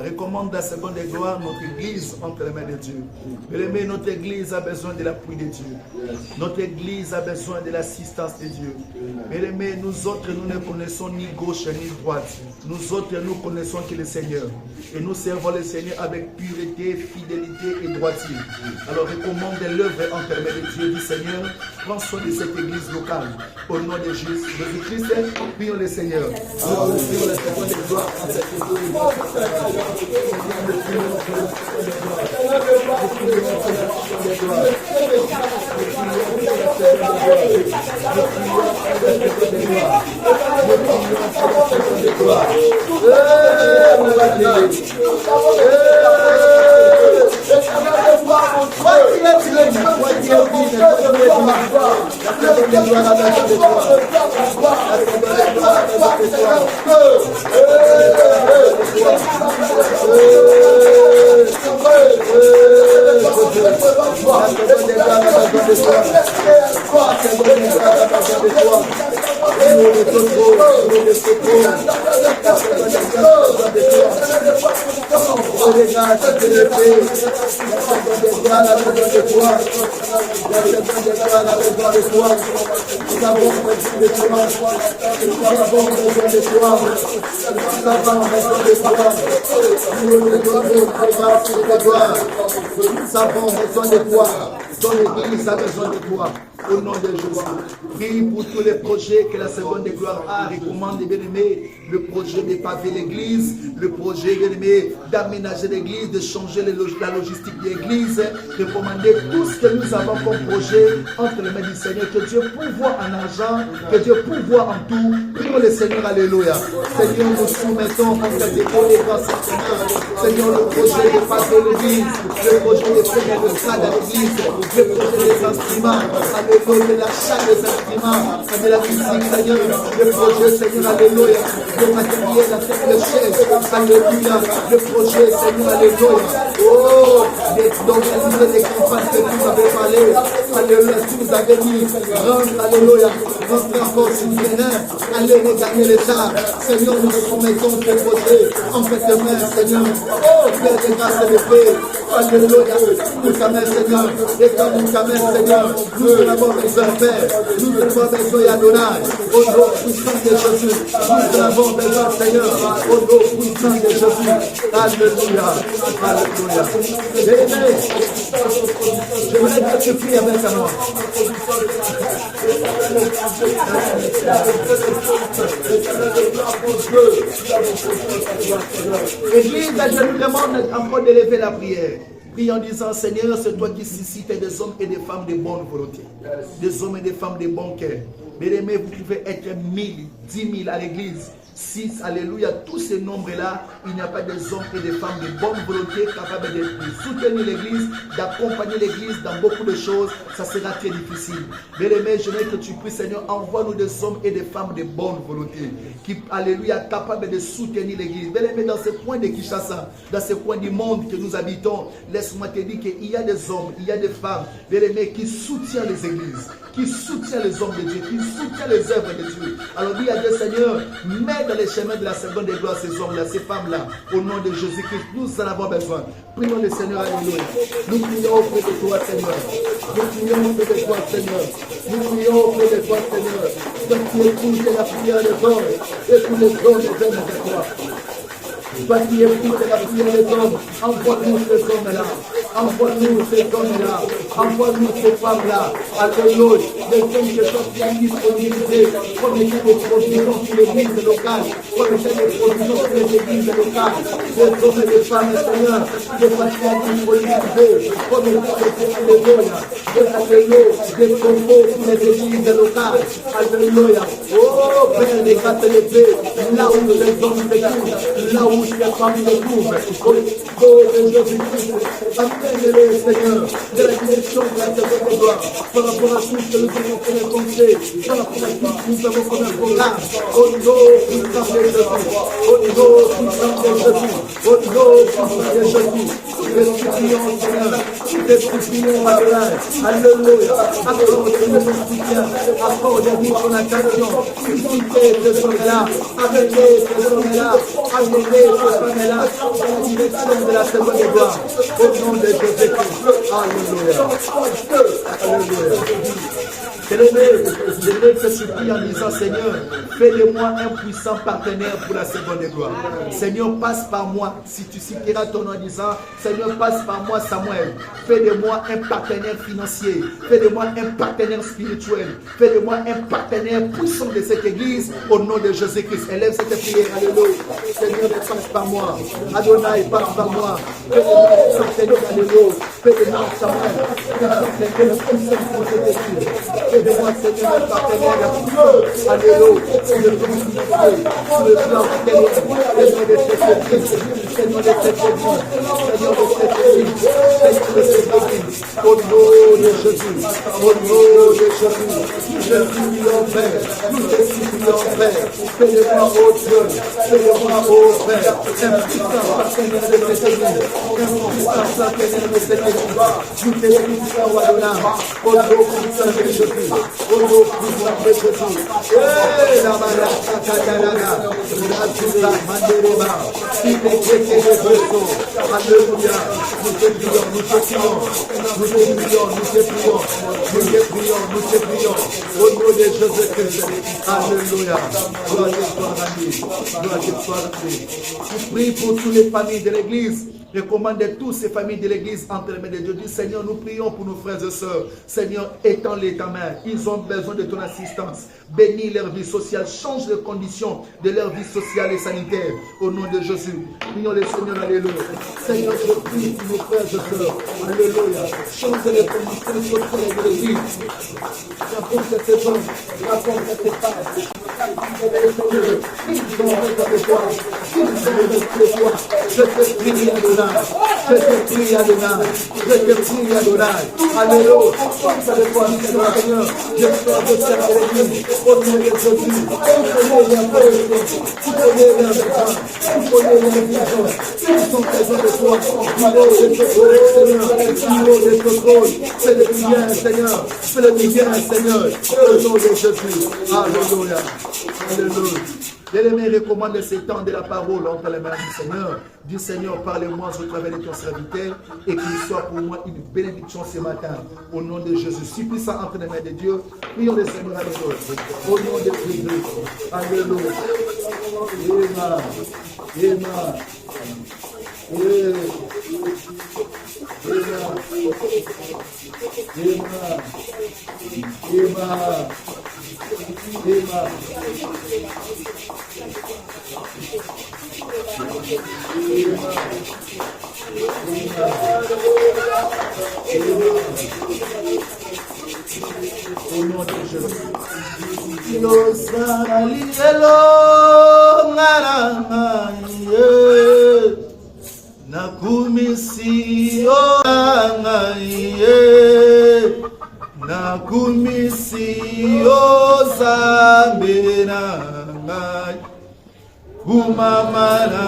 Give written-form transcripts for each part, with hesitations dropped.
Recommande la seconde gloire, notre église entre les mains de Dieu. Bien-aimé, notre église a besoin de l'appui de Dieu. Notre église a besoin de l'assistance de Dieu. Bien-aimé, nous autres, nous ne connaissons ni gauche ni droite. Nous autres, nous connaissons que le Seigneur. Et nous servons le Seigneur avec pureté, fidélité et droiture. Alors recommande l'œuvre entre les mains de Dieu. Dis Seigneur, prends soin de cette église locale. Au nom de Jésus-Christ, prions le Seigneur. Alors, nous prions la seconde gloire en cette église. Ton église a besoin de toi. Au nom de Jésus. Prie pour tous les projets que la seconde gloire a. Recommande, bien-aimé, le projet de paver l'église, le projet, bien-aimé, d'aménager l'église, de changer la logistique de l'église, de commander tout ce que nous avons comme projet entre les mains du Seigneur. Que Dieu pourvoie en argent, que Dieu pourvoie en tout. Prions le Seigneur, alléluia. Seigneur, nous soumettons en cette école et dans cette semaine. Seigneur, le projet de paver l'église, le projet de faire le stade à l'église, le projet des instruments, de l'achat des instruments, de la musique, Seigneur, le projet, Seigneur, alléluia, le matériel, la tête de chaise, alléluia, le projet, Seigneur, alléluia, oh, d'organiser des campagnes que vous avez parlé, alléluia, si vous avez dit, rentre, alléluia, rentre encore si vous venez, allez regagner l'État, Seigneur, nous soumettons ce projet en fait de main, Seigneur, oh, Père de grâce et de paix, alléluia, nous t'amène, Seigneur, et quand nous t'amène, Seigneur, nous avons besoin de Père, nous avons besoin d'Adonai, au nom puissant de Jésus, nous avons besoin, Seigneur, au nom puissant de Jésus, alléluia, alléluia. Bien-aimé, j'aimerais que tu pries avec moi. Église, je nous demande encore d'élever la prière. Prie en disant, Seigneur, c'est toi qui suscites des hommes et des femmes de bonne volonté. Des hommes et des femmes de bon cœur. Bien-aimés, vous pouvez être 1000, 10 000 à l'église. 6, alléluia, tous ces nombres-là, il n'y a pas des hommes et des femmes de bonne volonté capables de soutenir l'église, d'accompagner l'église dans beaucoup de choses, ça sera très difficile. Bien-aimé, je veux que tu pries, Seigneur, envoie-nous des hommes et des femmes de bonne volonté, qui, alléluia, capables de soutenir l'église. Bien-aimé, dans ce coin de Kinshasa, dans ce coin du monde que nous habitons, laisse-moi te dire qu'il y a des hommes, il y a des femmes, bien-aimé, qui soutiennent les églises, qui soutiennent les hommes de Dieu, qui soutiennent les œuvres de Dieu. Alors dis à Dieu, Seigneur, mets dans les chemins de la seconde gloire ces hommes-là, ces femmes-là, au nom de Jésus-Christ, nous en avons besoin. Prions le Seigneur, alléluia. Nous prions auprès de toi, Seigneur. Nous prions auprès de toi, Seigneur. Nous prions auprès de toi, Seigneur. Que tu écoutes la prière des hommes et tous les hommes des hommes de toi. Toi qui écoutes la prière des hommes, envoie-nous ces hommes-là. Envoie-nous ces hommes-là. Envoie-nous ces femmes-là. Alléluia. Des femmes qui sont bien disponibilisées. Promettez des provisions sur l'église locale. Promettez des provisions sur les églises locales. Des hommes et des femmes, Seigneur, des patients disponibilisés. Promettez des témoins. Des propos sur les églises locales. Alléluia. Oh, Père, les grâces et les paix. Là où les hommes se trouvent. Là où les femmes se trouvent. Oh, Jésus-Christ. Amène-les, Seigneur, de la direction de la seconde de gloire. Par rapport à tout ce que nous avons fait penser. Par rapport à tout ce que nous avons fait programme. Au nom puissant de Jésus. Au nom puissant de Jésus. Au nom puissant de Jésus. Nous supplions, Seigneur. Nous supplions, Adonai. Alléluia. Accorde-nous ton soutien. Accorde-nous ton attention. Suscitez ces hommes-là. Amenez ces hommes-là. Amenez ces femmes-là. Dans la direction de la seconde de gloire. Au nom de Jésus-Christ. Alléluia. Alléluia. Je te supplie en disant, Seigneur, fais de moi un puissant partenaire pour la seconde gloire. Seigneur, passe par moi. Si tu citeras ton nom en disant, Seigneur, passe par moi, Samuel. Fais de moi un partenaire financier. Fais de moi un partenaire spirituel. Fais de moi un partenaire puissant de cette église au nom de Jésus-Christ. Élève cette prière. Alléluia. Seigneur, passe par moi. Adonai, passe par moi. Fais de moi un partenaire. Alléluia. Fais de moi, Samuel. Fais de moi un puissant pour cette église. De moi, Seigneur, un partenaire, alléluia, sur le plan matériel, Seigneur de cette église, Seigneur de cette église, Seigneur de cette église, Seigneur de cette église, au nom de Jésus, au nom de Jésus, nous te supplions, Père, nous te supplions, Père, fais-le-moi, ô Dieu, fais-le-moi, ô Père, un puissant partenaire de cette église, un puissant partenaire de cette église, nous te supplions, Adonai, au nom puissant de Jésus. Au nom puissant de Jésus. Eh, la baraka kataraga. Rasuka mandereba. Ipekeke de Jésus. Alléluia. Nous te prions, nous te prions. Nous te prions, nous te prions. Nous te prions, nous te prions. Au nom de Jésus-Christ. Alléluia. Gloire te soit rendue. Gloire te soit rendue. Je prie pour toutes les familles de l'église. Recommandez tous ces familles de l'église entre les mains de Dieu. Dis, Seigneur, nous prions pour nos frères et sœurs. Seigneur, étends-les ta main. Ils ont besoin de ton assistance. Bénis leur vie sociale. Change les conditions de leur vie sociale et sanitaire. Au nom de Jésus. Prions le Seigneur. Alléluia. Seigneur, je prie pour nos frères et sœurs. Alléluia. Change les conditions sociales de l'église. Apporte ces hommes. Apporte ces femmes. Je te prie, Adonai. Je te prie, Adonai. Je te prie, Adonai. Alléluia. Pense avec toi, Seigneur. J'espère de servir l'église. Au nom de Jésus. Tu connais les pauvres. Tu connais les besoins. Tu connais les besoins. Ils sont besoin de toi. Du haut de ce trône, Seigneur. Du haut de ce trône. Fais-le bien, Seigneur. Fais-le bien, Seigneur. Au nom de Jésus. Alléluia. Alléluia. Bien-aimé, recommande ces temps de la parole entre les mains du Seigneur. Dis, Seigneur, parle-moi au travers de ton serviteur et qu'il soit pour moi une bénédiction ce matin. Au nom de Jésus. Supplie ça entre les mains de Dieu. Prions le Seigneur avec nous. Au nom de Jésus. Alléluia. Amen. Amen. Au nom de Jésus. Nakumisi Zambe nangai kumamana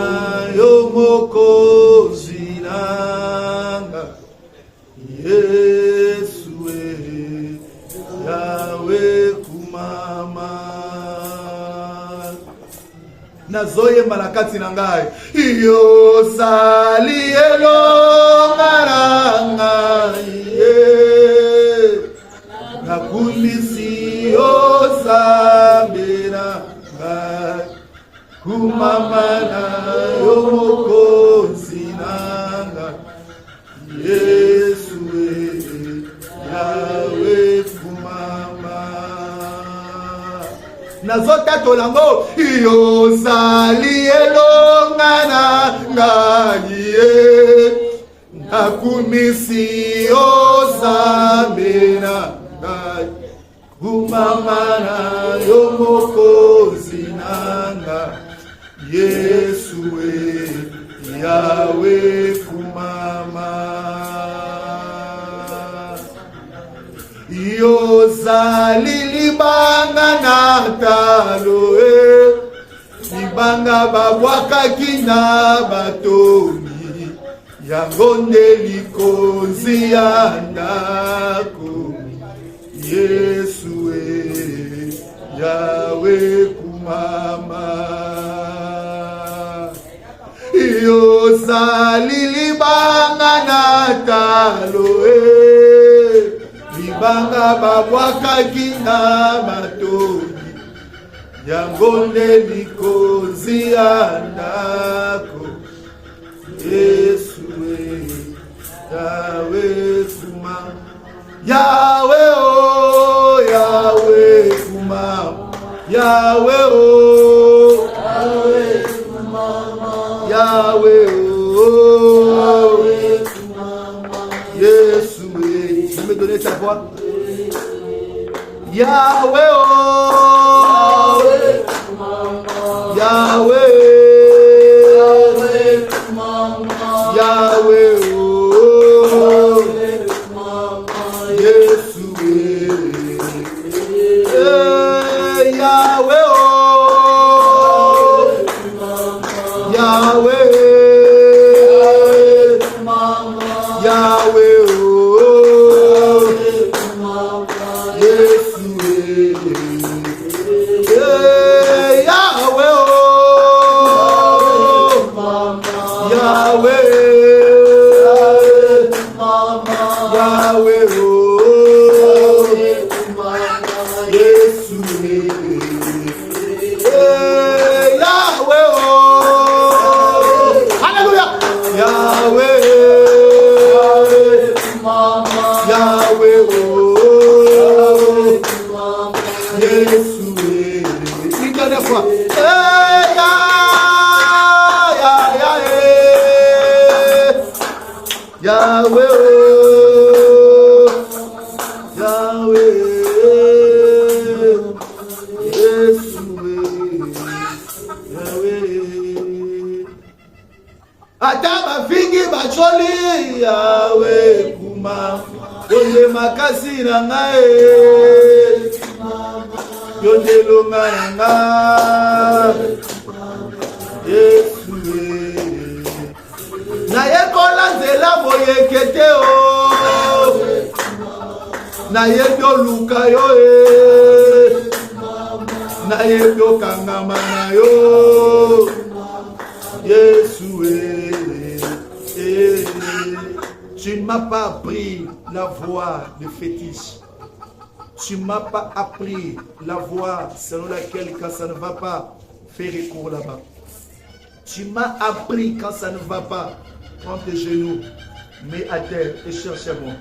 yomokozi nanga Yesu Yawe kumama nazoye malakati nangai yozali elonga nangai nakumisi Zambe nangai kumamana yomokozi nanga Yesu nazota tolango yozali elonga na ngai nakumisi ozambe na ngai kumama na yo mokozi nanga Yesu Yawe kumama yozali libanga na talo libanga babwakaki na batomi yango nde likonzi ya ndako Yesu Yawe kumama yozali libanga na talo libanga babwakaki na matoyi yango nde likonzi ya ndako Yesu Yawe kumama Yawe oh Yawe kumama Yawe oh Yawe kumama Yawe oh Yesu je me donner ta voix Yahweh oh Yahweh Yahweh oh Yesu Yahweh oh Yahweh Yahweh oh makasi na ngai yondelonga na ngai Yesu nayekola nzela boyekete o nayebi oluka yo nayebi okangama na yo Yesu tu ne m'as pas appris la voix de fétiche. Tu ne m'as pas appris la voix selon laquelle quand ça ne va pas, fais recours là-bas. Tu m'as appris quand ça ne va pas, prends tes genoux, mets à terre et cherche-moi.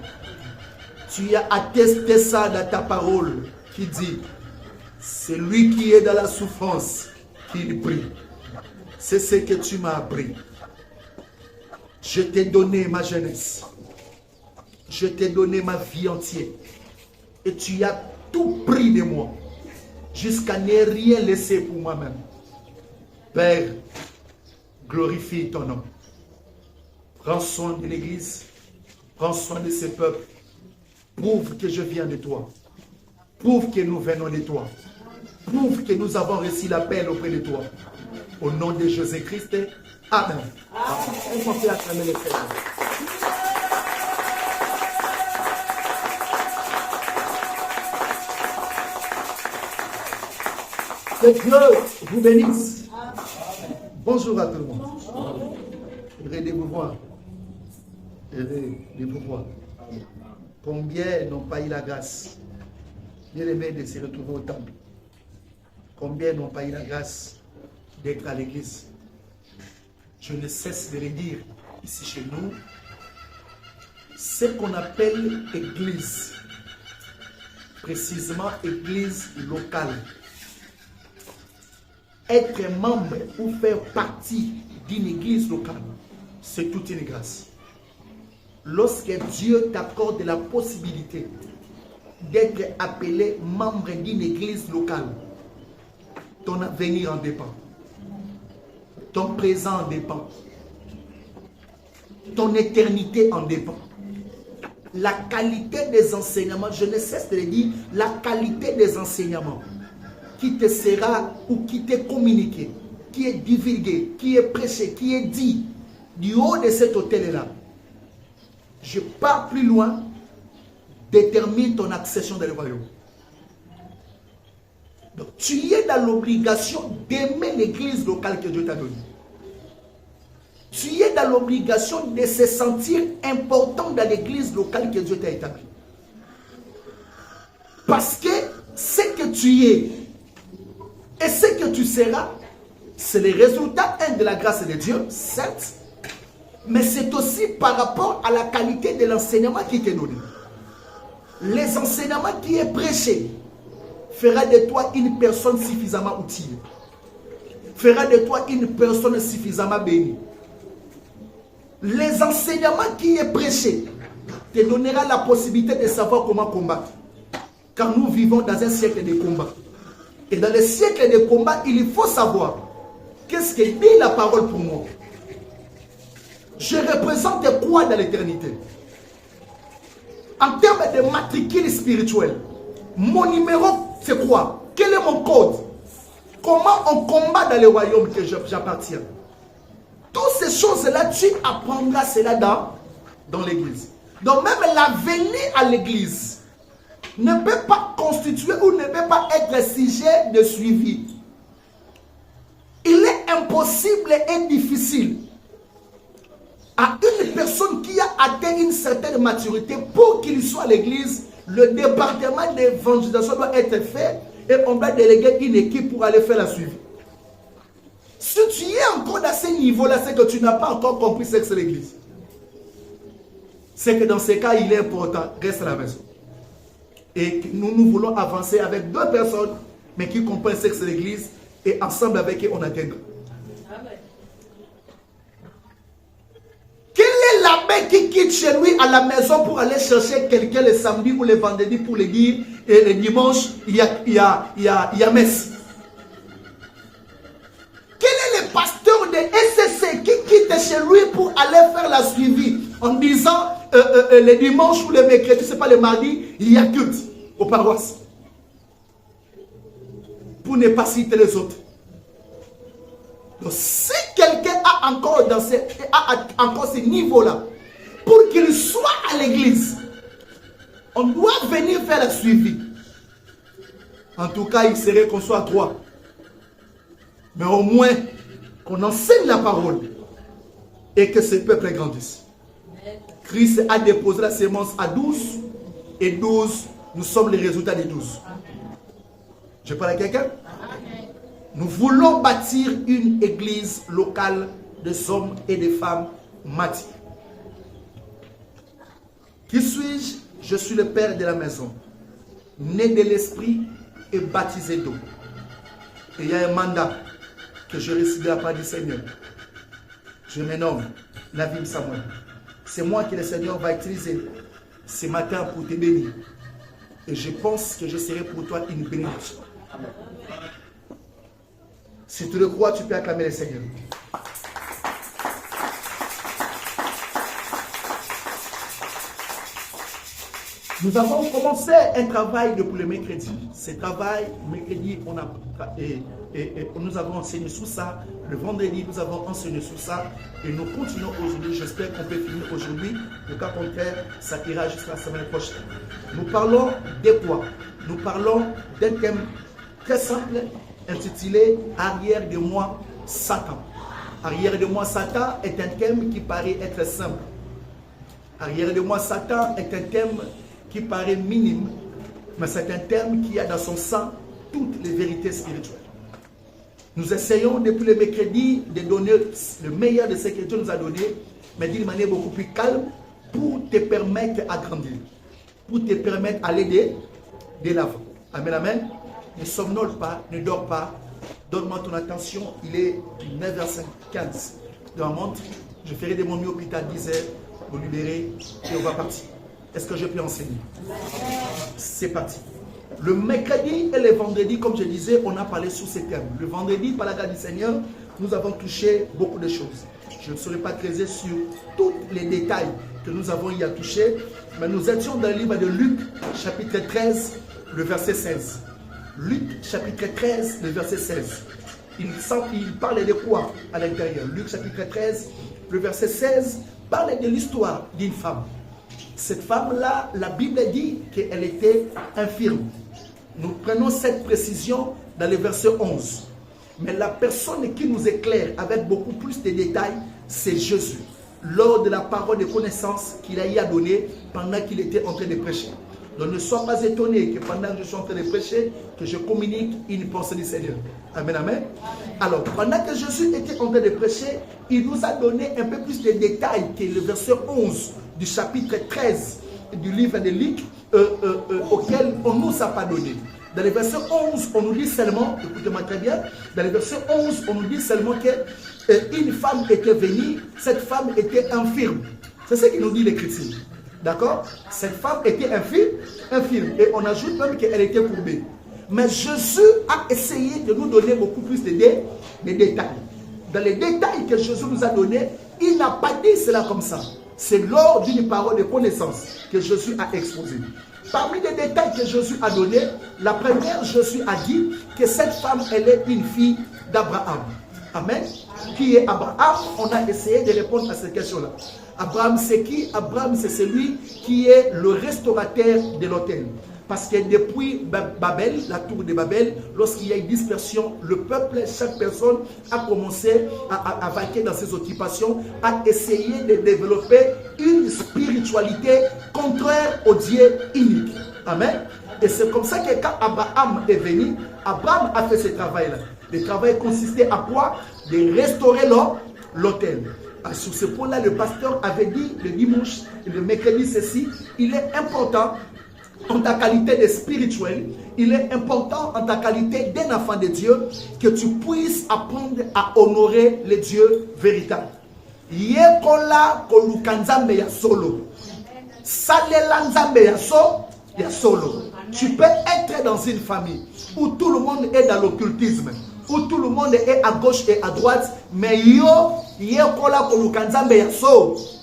Tu as attesté ça dans ta parole qui dit, c'est lui qui est dans la souffrance qui prie. C'est ce que tu m'as appris. Je t'ai donné ma jeunesse. Je t'ai donné ma vie entière. Et tu as tout pris de moi. Jusqu'à ne rien laisser pour moi-même. Père, glorifie ton nom. Prends soin de l'Église. Prends soin de ce peuple. Prouve que je viens de toi. Prouve que nous venons de toi. Prouve que nous avons reçu l'appel auprès de toi. Au nom de Jésus-Christ. Amen. Que Dieu vous bénisse. Bonjour à tout le monde. Heureux de vous voir. Heureux de vous voir. Combien n'ont pas eu la grâce, bien aimé, de se retrouver au temple? Combien n'ont pas eu la grâce d'être à l'église? Je ne cesse de le dire ici chez nous. Ce qu'on appelle église, précisément église locale, être membre ou faire partie d'une église locale, c'est toute une grâce. Lorsque Dieu t'accorde la possibilité d'être appelé membre d'une église locale, ton avenir en dépend. Ton présent en dépend. Ton éternité en dépend. La qualité des enseignements, je ne cesse de le dire, la qualité des enseignements qui te sera ou qui t'est communiqué, qui est divulgué, qui est prêché, qui est dit du haut de cet hôtel-là, je pars plus loin, détermine ton accession dans le royaume. Donc tu es dans l'obligation d'aimer l'église locale que Dieu t'a donnée. Tu es dans l'obligation de se sentir important dans l'église locale que Dieu t'a établie. Parce que ce que tu es et ce que tu seras, c'est le résultat de la grâce de Dieu, certes, mais c'est aussi par rapport à la qualité de l'enseignement qui t'est donné. Les enseignements qui est prêché fera de toi une personne suffisamment outillée, fera de toi une personne suffisamment bénie. Les enseignements qui est prêché te donnera la possibilité de savoir comment combattre. Car nous vivons dans un siècle de combat. Et dans le siècle de combat, il faut savoir qu'est-ce que dit la parole pour moi. Je représente quoi dans l'éternité? En termes de matricule spirituel, mon numéro c'est quoi? Quel est mon code? Comment on combat dans le royaume que j'appartiens? Toutes ces choses-là, tu apprendras cela dans l'église. Donc même la venue à l'église ne peut pas constituer ou ne peut pas être sujet de suivi. Il est impossible et difficile à une personne qui a atteint une certaine maturité pour qu'il soit à l'église, le département d'évangélisation doit être fait et on va déléguer une équipe pour aller faire la suivi. Si tu es encore à ce niveau-là, c'est que tu n'as pas encore compris ce que c'est l'église. C'est que dans ces cas, il est important, reste à la maison. Et nous voulons avancer avec deux personnes, mais qui comprennent ce que c'est l'église, et ensemble avec eux, on atteindra. Quel est l'abbé qui quitte chez lui à la maison pour aller chercher quelqu'un le samedi ou le vendredi pour le dire, et le dimanche, il y a messe? Quel est le pasteur de SCC qui quitte chez lui pour aller faire la suivi en disant le dimanche ou le mercredi, c'est pas le mardi, il y a culte aux paroisses? Pour ne pas citer les autres. Donc si quelqu'un a encore ce niveau-là, pour qu'il soit à l'église, on doit venir faire la suivi. En tout cas, il serait qu'on soit trois. Mais au moins, qu'on enseigne la parole et que ce peuple grandisse. Christ a déposé la sémence à 12 et 12, nous sommes les résultats des 12. Je parle à quelqu'un? Nous voulons bâtir une église locale de hommes et de femmes matures. Qui suis-je? Je suis le père de la maison, né de l'esprit et baptisé d'eau. Et il y a un mandat que je reçois de la part du Seigneur. Je me nomme Navim Samuel. C'est moi que le Seigneur va utiliser ce matin pour te bénir. Et je pense que je serai pour toi une bénédiction. Si tu le crois, tu peux acclamer le Seigneur. Nous avons commencé un travail depuis le mercredi. Ce travail, mercredi, nous avons enseigné sur ça. Le vendredi, nous avons enseigné sur ça. Et nous continuons aujourd'hui. J'espère qu'on peut finir aujourd'hui. Le cas contraire, ça ira jusqu'à la semaine prochaine. Nous parlons de quoi? Nous parlons d'un thème très simple intitulé « Arrière de moi, Satan ». Arrière de moi, Satan est un thème qui paraît être simple. Arrière de moi, Satan est un thème qui paraît minime, mais c'est un thème qui a dans son sang toutes les vérités spirituelles. Nous essayons depuis le mercredi de donner le meilleur de ce que Dieu nous a donné, mais d'une manière beaucoup plus calme pour te permettre de grandir, pour te permettre d'aller de l'avant. Amen, amen. Ne somnole pas, ne dors pas. Donne-moi ton attention. Il est 9h15 de ma montre. Je ferai de mon mieux au plus tard 10h pour libérer et on va partir. Est-ce que je peux enseigner? C'est parti. Le mercredi et le vendredi, comme je disais, on a parlé sur ces thèmes. Le vendredi, par la grâce du Seigneur, nous avons touché beaucoup de choses. Je ne saurais pas creuser sur tous les détails que nous avons y à toucher, mais nous étions dans le livre de Luc, chapitre 13, le verset 16. Luc, chapitre 13, le verset 16. Il parle de quoi à l'intérieur? Luc, chapitre 13, le verset 16, parle de l'histoire d'une femme. Cette femme-là, la Bible dit qu'elle était infirme. Nous prenons cette précision dans le verset 11. Mais la personne qui nous éclaire avec beaucoup plus de détails, c'est Jésus. Lors de la parole de connaissance qu'il a y à donner pendant qu'il était en train de prêcher. Donc ne sois pas étonné que pendant que je suis en train de prêcher, que je communique une pensée du Seigneur. Amen, amen. Alors, pendant que Jésus était en train de prêcher, il nous a donné un peu plus de détails que le verset 11 du chapitre 13 du livre de Luc, auquel on ne nous a pas donné. Dans le verset 11, on nous dit seulement, écoutez-moi très bien, dans le verset 11, on nous dit seulement qu'une femme était venue, cette femme était infirme. C'est ce qu'il nous dit l'Écriture. D'accord? Cette femme était infirme. Et on ajoute même qu'elle était courbée. Mais Jésus a essayé de nous donner beaucoup plus de détails. Dans les détails que Jésus nous a donnés, il n'a pas dit cela comme ça. C'est lors d'une parole de connaissance que Jésus a exposé. Parmi les détails que Jésus a donnés, la première, Jésus a dit que cette femme, elle est une fille d'Abraham. Amen. Qui est Abraham? On a essayé de répondre à cette question-là. Abraham, c'est qui? Abraham, c'est celui qui est le restaurateur de l'autel. Parce que depuis Babel, la tour de Babel, lorsqu'il y a une dispersion, le peuple, chaque personne a commencé à vaquer dans ses occupations, à essayer de développer une spiritualité contraire au Dieu unique. Amen. Et c'est comme ça que quand Abraham est venu, Abraham a fait ce travail-là. Le travail consistait à quoi? De restaurer l'autel. Sur ce point-là, le pasteur avait dit le dimanche, le mercredi, ceci, il est important en ta qualité de spirituel, il est important en ta qualité d'un enfant de Dieu que tu puisses apprendre à honorer le Dieu véritable. Yekola kolukanzambe ya solo. Salela nzambe ya solo. Tu peux être dans une famille où tout le monde est dans l'occultisme, où tout le monde est à gauche et à droite, mais yekola kolukanzambe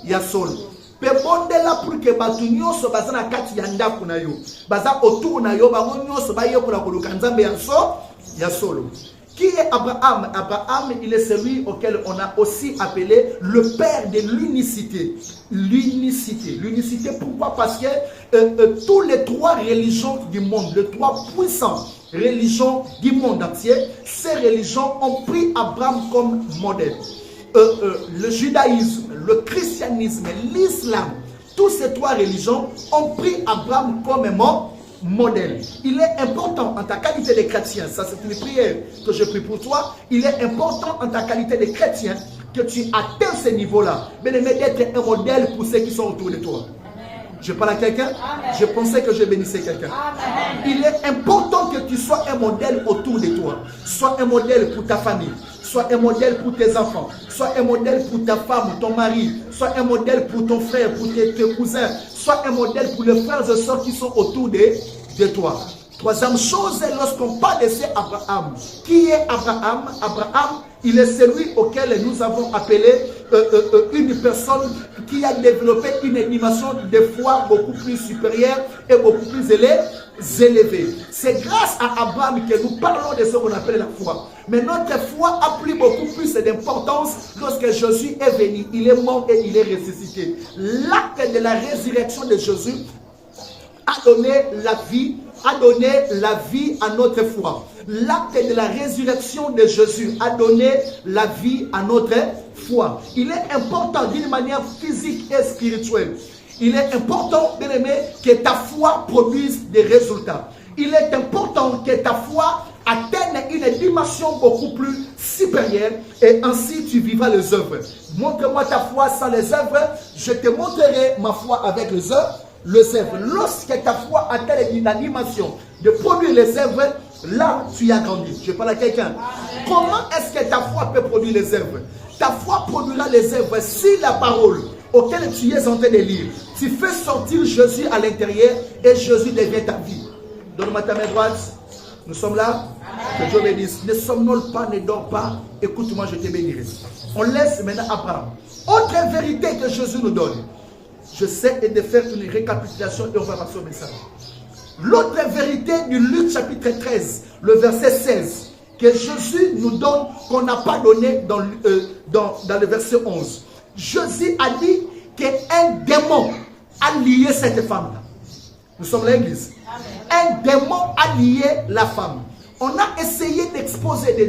ya solo. Pebondela pour que batu nyonso baza na kati ya ndako na yo baza autour na yo bango nyonso bayekola koluka nzambe ya solo. Qui est Abraham? Abraham, il est celui auquel on a aussi appelé le père de l'unicité. L'unicité, pourquoi? Parce que tous les trois religions du monde, les trois puissantes religions du monde entier, ces religions ont pris Abraham comme modèle. Le judaïsme, le christianisme, l'islam, toutes ces trois religions ont pris Abraham comme modèle. Il est important en ta qualité de chrétien, ça c'est une prière que je prie pour toi, il est important en ta qualité de chrétien que tu atteins ce niveau-là, mais d'être un modèle pour ceux qui sont autour de toi. Je parle à quelqu'un? Je pensais que je bénissais quelqu'un. Il est important que tu sois un modèle autour de toi. Sois un modèle pour ta famille. Sois un modèle pour tes enfants. Sois un modèle pour ta femme, ton mari. Sois un modèle pour ton frère, pour tes cousins. Sois un modèle pour les frères et sœurs qui sont autour de toi. Troisième chose, lorsqu'on parle de ce Abraham. Qui est Abraham? Abraham, il est celui auquel nous avons appelé une personne qui a développé une animation de foi beaucoup plus supérieure et beaucoup plus élevée. C'est grâce à Abraham que nous parlons de ce qu'on appelle la foi. Mais notre foi a pris beaucoup plus d'importance lorsque Jésus est venu. Il est mort et il est ressuscité. L'acte de la résurrection de Jésus a donné la vie à notre foi. L'acte de la résurrection de Jésus a donné la vie à notre foi. Il est important d'une manière physique et spirituelle. Il est important, bien aimé, que ta foi produise des résultats. Il est important que ta foi atteigne une dimension beaucoup plus supérieure et ainsi tu vivras les œuvres. Montre-moi ta foi sans les œuvres, je te montrerai ma foi avec les œuvres. Lorsque ta foi atteint la dimension de produire les œuvres, là, tu as grandi. Je parle à quelqu'un. Comment est-ce que ta foi peut produire les œuvres? Ta foi produira les œuvres si la parole auquel tu es en train de lire, tu fais sortir Jésus à l'intérieur et Jésus devient ta vie. Donne-moi ta main droite. Nous sommes là. Que Dieu bénisse. Ne somnole pas, ne dors pas. Écoute-moi, je te bénirai. On laisse maintenant Abraham. Autre vérité que Jésus nous donne. Je sais de faire une récapitulation et on va passer au message. L'autre vérité du Luc chapitre 13, le verset 16, que Jésus nous donne, qu'on n'a pas donné dans le verset 11. Jésus a dit qu'un démon a lié cette femme-là. Nous sommes à l'église. Un démon a lié la femme. On a essayé d'exposer, de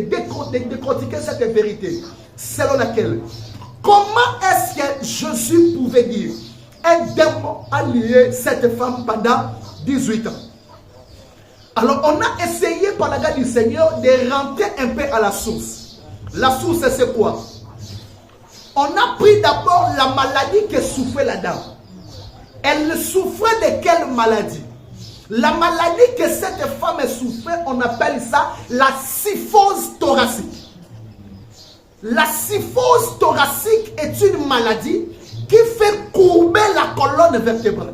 décortiquer cette vérité, selon laquelle, comment est-ce que Jésus pouvait dire un démon a lié cette femme pendant 18 ans? Alors, on a essayé par la grâce du Seigneur de rentrer un peu à la source. La source, c'est quoi? On a pris d'abord la maladie que souffrait la dame. Elle souffrait de quelle maladie? La maladie que cette femme souffrait, on appelle ça la syphose thoracique. La syphose thoracique est une maladie qui fait courber la colonne vertébrale.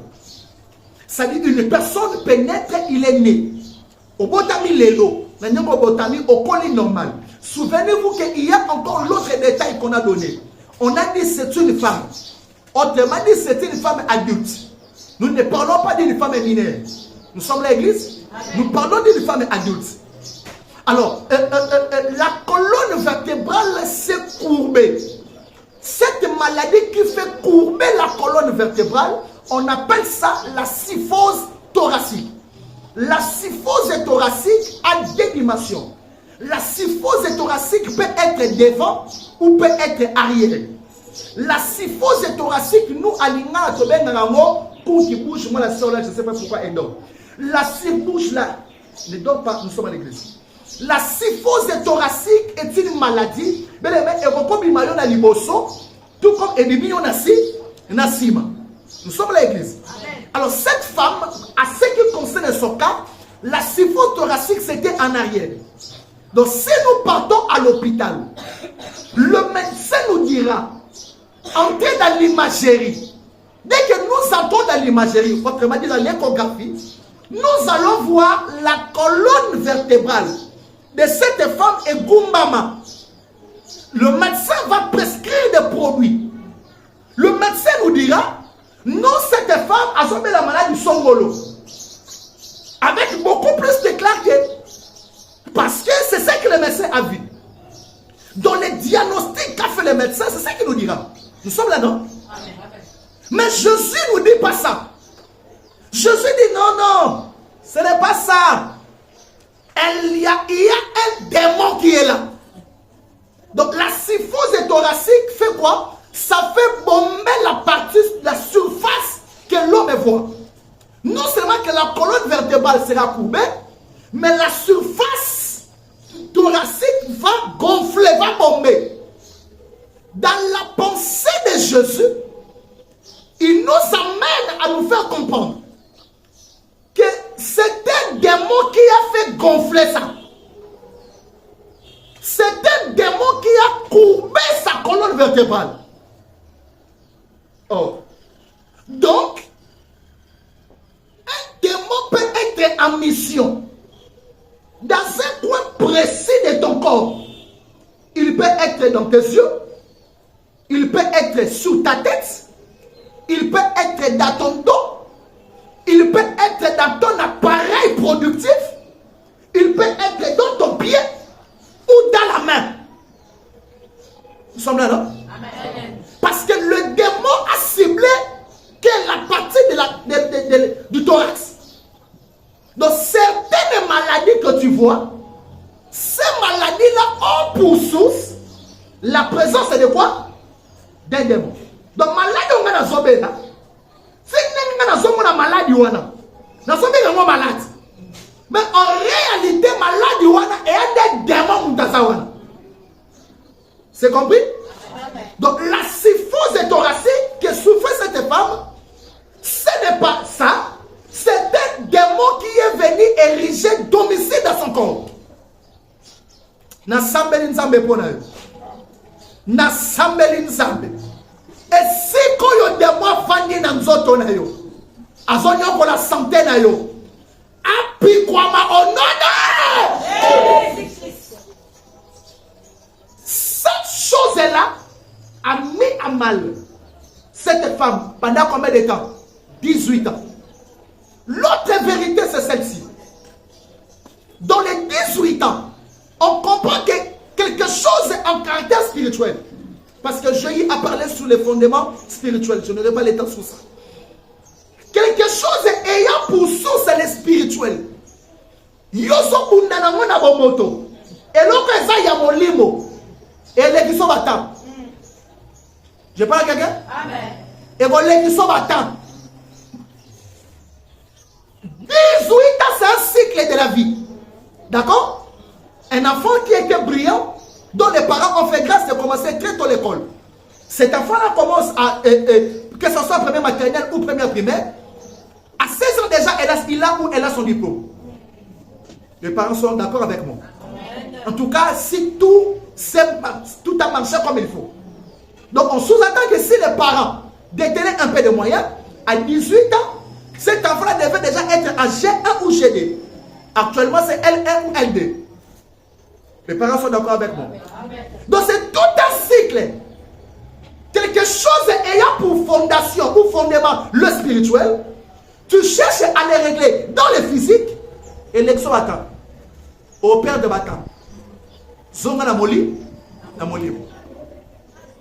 C'est-à-dire une personne pénètre, il est né. Au botami lélo, au botami au colis normal. Souvenez-vous qu'il y a encore l'autre détail qu'on a donné. On a dit c'est une femme. Autrement dit c'est une femme adulte. Nous ne parlons pas d'une femme mineure. Nous sommes l'église. Nous parlons d'une femme adulte. Alors, la colonne vertébrale s'est courbée. Cette maladie qui fait courber la colonne vertébrale, on appelle ça la syphose thoracique. La syphose thoracique a deux dimensions. La syphose thoracique peut être devant ou peut être arrière. La syphose thoracique, nous, à pour qui bouge, moi la soeur là, je ne sais pas pourquoi elle dort. La syphose là, ne dort pas, nous sommes à l'église. La syphose thoracique est une maladie, mais tout comme nous sommes à l'église. Alors cette femme, à ce qui concerne son cas, la syphose thoracique c'était en arrière. Donc si nous partons à l'hôpital, le médecin nous dira, entrez dans l'imagerie. Dès que nous entrons dans l'imagerie, autrement dit dans l'échographie, nous allons voir la colonne vertébrale de cette femme et Gumbama. Le médecin va prescrire des produits. Le médecin nous dira, non, cette femme a sauvé la maladie du Songolo. Avec beaucoup plus de clarté. Parce que c'est ce que le médecin a vu. Dans les diagnostics qu'a fait le médecin, c'est ce qu'il nous dira. Nous sommes là, non? Mais Jésus ne nous dit pas ça. Jésus dit non, non, ce n'est pas ça. Il y a un démon qui est là. Donc la syphose thoracique fait quoi? Ça fait bomber la partie, la surface que l'homme voit. Non seulement que la colonne vertébrale sera courbée, mais la surface thoracique va gonfler, va bomber. Dans la pensée de Jésus, il nous amène à nous faire comprendre que c'est un démon qui a fait gonfler ça. C'est un démon qui a courbé sa colonne vertébrale. Oh. Donc, un démon peut être en mission dans un coin précis de ton corps. Il peut être dans tes yeux, il peut être sous ta tête, il peut être dans ton dos, il peut être dans ton appareil productif, il peut être dans ton pied ou dans la main. Nous sommes là, non? Amen. Parce que le démon a ciblé que la partie du thorax. Donc certaines maladies que tu vois, ces maladies-là ont pour source la présence de quoi? D'un démon. Donc maladie on a zobé là. Si on a zobé la maladie on a zobé le malade. Mais en réalité maladie on a et des démons dans ça. C'est compris? Donc la syphose thoracique que souffrait cette femme, ce n'est pas ça. C'est un démon qui est venu érigé domicile dans son corps. Na sambeli nzambe pona yo. Na sambeli nzambe. Et si koyo demo fandi na nzoto na yo. Azonyo ko la santé na yo. Api kwa ma onona. Cette chose-là a mis à mal cette femme pendant combien de temps? 18 ans. L'autre vérité, c'est celle-ci. Dans les 18 ans, on comprend que quelque chose est en caractère spirituel. Parce que Jésus a parlé sur les fondements spirituels. Je n'aurai pas le temps sur ça. Quelque chose ayant pour source le spirituel. Yoso bundana mona bomoto. Et l'autre ça y a mon limo. Et les qui sont battants. Je parle à quelqu'un? Amen. Et les qui sont battants. 18 ans, c'est un cycle de la vie. D'accord? Un enfant qui était brillant, dont les parents ont fait grâce de commencer très tôt l'école. Cet enfant-là commence à, que ce soit première maternelle ou première primaire, à 16 ans déjà, il a ou elle a son diplôme. Les parents sont d'accord avec moi. En tout cas, si tout a marché comme il faut. Donc, on sous-entend que si les parents détenaient un peu de moyens, à 18 ans, cet enfant devait déjà être en G1 ou G2. Actuellement, c'est L1 ou L2. Les parents sont d'accord avec moi. Donc, c'est tout un cycle. Quelque chose ayant pour fondation ou fondement le spirituel, tu cherches à les régler dans le physique et l'exo-batan. Au père de batan. Zonga na moli, na moli.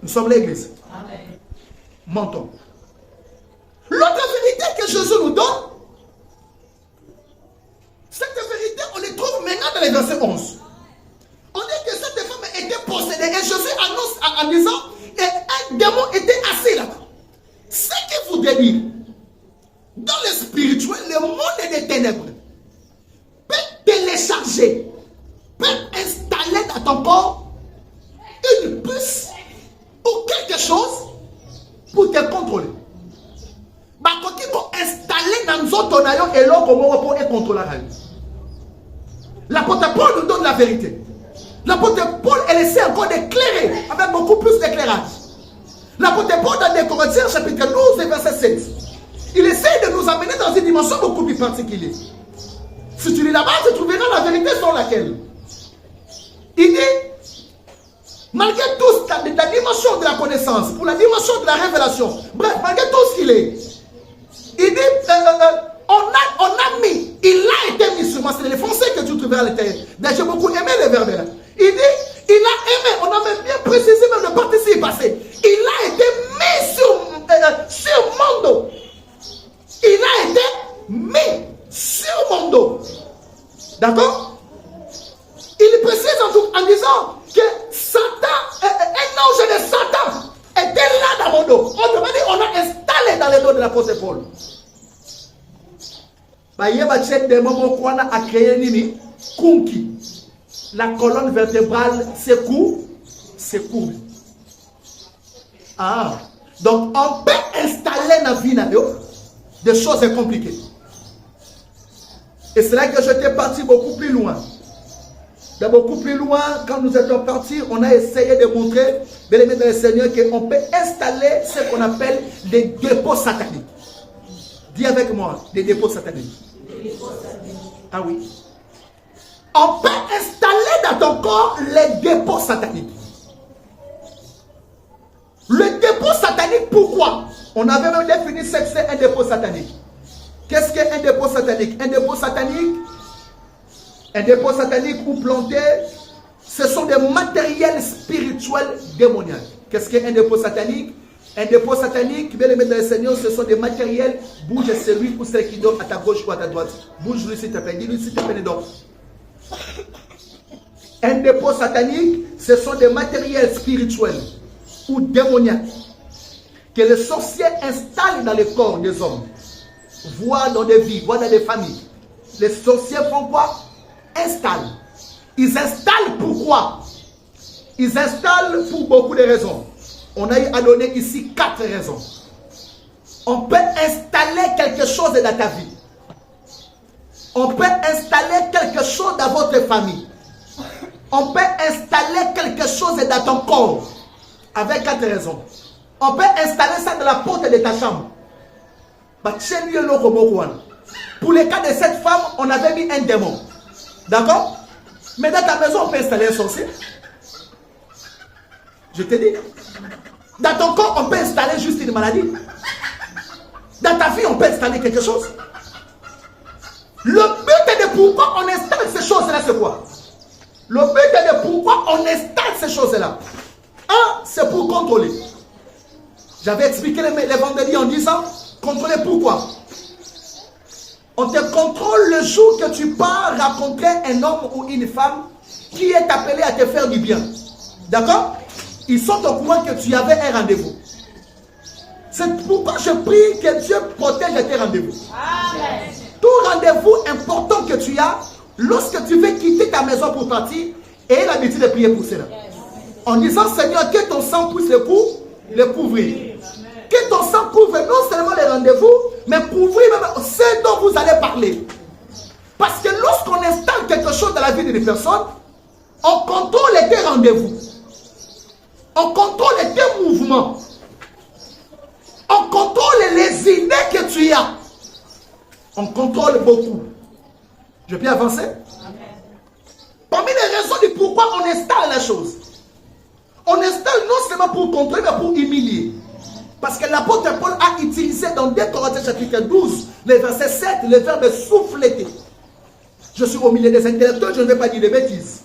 Nous sommes l'église. Montons. L'autre vérité que Jésus nous donne, cette vérité, on les trouve maintenant dans les versets 11. On dit que cette femme était possédée et Jésus annonce en disant, et un démon était assis là-bas. Ce qui vous dire, dans le spirituel, le monde des ténèbres peut télécharger, peut installer dans ton corps une puce ou quelque chose pour te contrôler. Quand ils vont installer dans notre nayo et l'autre pour contrôler. L'apôtre Paul nous donne la vérité. L'apôtre Paul essaie encore d'éclairer avec beaucoup plus d'éclairage. L'apôtre Paul dans 2 Corinthiens chapitre 12 et verset 7. Il essaie de nous amener dans une dimension beaucoup plus particulière. Si tu lis là-bas, tu trouveras la vérité sur laquelle il dit, malgré tout, la dimension de la connaissance, pour la dimension de la révélation, bref, malgré tout ce qu'il est, il dit, on a mis, il a été mis sur moi, c'est les français que tu trouveras à l'intérieur. J'ai beaucoup aimé les verbes là. Il dit, il a aimé, on a même bien précisé même le participe passé. Il a été mis sur mon dos. Il a été mis sur mon dos. D'accord? Il précise en disant que Satan, un ange de Satan était là dans mon dos. Autrement dit, on a installé dans le dos de l'apôtre Paul. A créé nini kunki. La colonne vertébrale c'est court. Ah, donc on peut installer dans la vie des choses compliquées. Et c'est là que j'étais parti beaucoup plus loin. Beaucoup plus loin, quand nous étions partis, on a essayé de montrer, bien aimé dans le Seigneur, qu'on peut installer ce qu'on appelle des dépôts sataniques. Dis avec moi, des dépôts sataniques. Ah oui. On peut installer dans ton corps les dépôts sataniques. Le dépôt satanique, pourquoi? On avait même défini ce que c'est un dépôt satanique. Qu'est-ce qu'un dépôt satanique? Un dépôt satanique ou planté, ce sont des matériels spirituels démoniaques. Qu'est-ce qu'un dépôt satanique? Un dépôt satanique, bien aimé dans le Seigneur, ce sont des matériels. Bouge celui ou celle qui dort à ta gauche ou à ta droite. Bouge-lui s'il te plaît. Dis-lui s'il te plaît, dors. Un dépôt satanique, ce sont des matériels spirituels ou démoniaques que les sorciers installent dans le corps des hommes, voire dans des vies, voire dans des familles. Les sorciers font quoi? Installent. Ils installent pourquoi? Ils installent pour beaucoup de raisons. On a eu à donner ici 4 raisons. On peut installer quelque chose dans ta vie. On peut installer quelque chose dans votre famille. On peut installer quelque chose dans ton corps. Avec 4 raisons. On peut installer ça dans la porte de ta chambre. Pour le cas de cette femme, on avait mis un démon. D'accord? Mais dans ta maison, on peut installer un sorcier. Je te dis. Dans ton corps, on peut installer juste une maladie. Dans ta vie, on peut installer quelque chose. Le but de pourquoi on installe ces choses-là, c'est quoi? Le but de pourquoi on installe ces choses-là. Un, c'est pour contrôler. J'avais expliqué les vendredis en disant, contrôler pourquoi? On te contrôle le jour que tu pars rencontrer un homme ou une femme qui est appelé à te faire du bien. D'accord? Ils sont au courant que tu avais un rendez-vous. C'est pourquoi je prie que Dieu protège tes rendez-vous. Amen. Tout rendez-vous important que tu as, lorsque tu veux quitter ta maison pour partir, aie l'habitude de prier pour cela. En disant, Seigneur, que ton sang puisse le couvrir. Que ton sang couvre non seulement les rendez-vous, mais couvrir même ce dont vous allez parler. Parce que lorsqu'on installe quelque chose dans la vie d'une personne, on contrôle tes rendez-vous. On contrôle tes mouvements. On contrôle les idées que tu as. On contrôle beaucoup. Je peux avancer? Amen. Parmi les raisons du pourquoi on installe la chose. On installe non seulement pour contrôler, mais pour humilier. Parce que l'apôtre Paul a utilisé dans 2 Corinthiens chapitre 12, le verset 7, le verbe souffleter. Je suis au milieu des intellectuels, je ne vais pas dire des bêtises.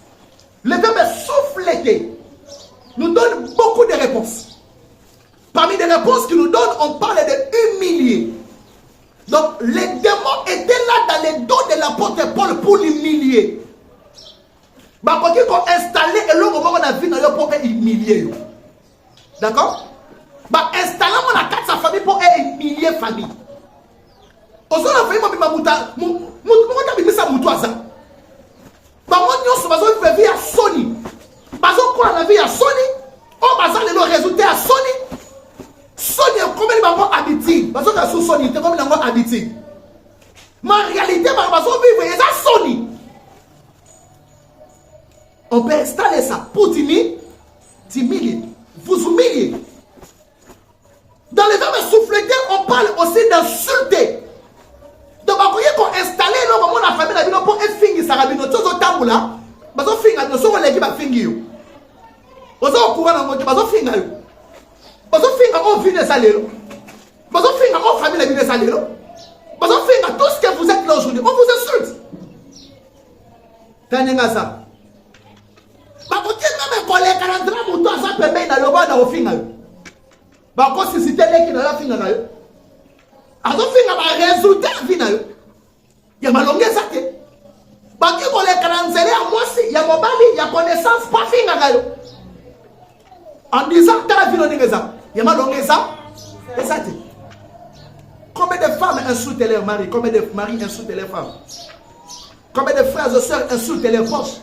Le verbe souffleter nous donne beaucoup de réponses. Parmi les réponses qu'il nous donne, on parle de humilier. Donc, les démons étaient là dans les dos de l'apôtre Paul pour l'humilier. Quand ils ont installé et le moment on a vu dans le pour humilier. D'accord? Installer mon attaque sa famille pour humilier la famille. Aux autres, la famille m'a dit Sony. Le résultat à Sony. Sony est comme il m'a habitué. Parce que sous Sony, c'est comme il m'a habitué. Mais en réalité, il y a Sony. On peut installer ça pour t'humilier, vous humilier. Dans le verbe souffleter, on parle aussi d'insulter. Donc, quand on installe le moment la famille, la vie, pour finir ça, rabino, tout ce temps là, parce que finir, nous sommes les qui va finir. Parce que au courant dans le monde, finir. Parce que finir, on vit des allées. Parce que finir, on famille la vie des allées. Parce que finir, tout ce que vous êtes là aujourd'hui, on vous insulte. T'as n'importe ça. Parce que même quand les calendriers, mon temps, ça permet d'aller au bas dans le finir. Parce que si c'était là qui n'a pas fini, alors fini un résultat final. Il y a ma longueur ça. Parce que pour les calendriers, moi aussi, il y a mon bali, il y a connaissance, pas fini. En disant que tu as vu le ça, il y a ma longueur ça. Et ça. Combien de femmes insultent leurs maris? Combien de maris insultent leurs femmes? Combien de frères et sœurs insultent leurs proches?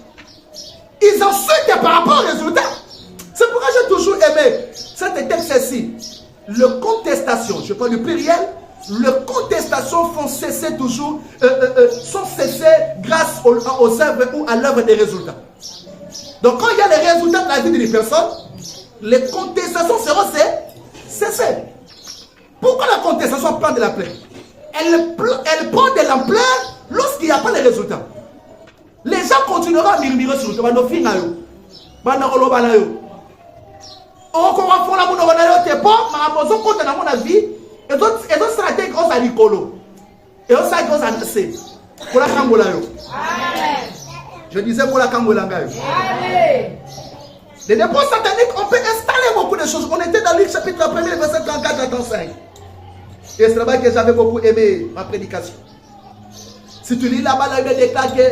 Ils insultent par rapport au résultat. C'est pourquoi j'ai toujours aimé cet texte-ci. Le contestation, je parle du pluriel, le contestation font cesser toujours, sont cessés grâce aux œuvres ou à l'œuvre des résultats. Donc quand il y a les résultats de la vie d'une personne, les contestations seront cessées. Pourquoi la contestation prend de l'ampleur? Elle prend de l'ampleur lorsqu'il n'y a pas les résultats. Les gens continueront à murmurer sur le nos filles. On va faire la monnaie, on est bon, mais on compte dans mon vie, et d'autres stratégies grosses à l'icolo. Et on s'est grosses à lancer. Pour la Kambola. Je disais pour la Kambola. Les dépôts sataniques, on peut installer beaucoup de choses. On était dans Luc chapitre 1, verset 34 à 35. Et c'est là-bas que j'avais beaucoup aimé ma prédication. Si tu lis là-bas, il déclare que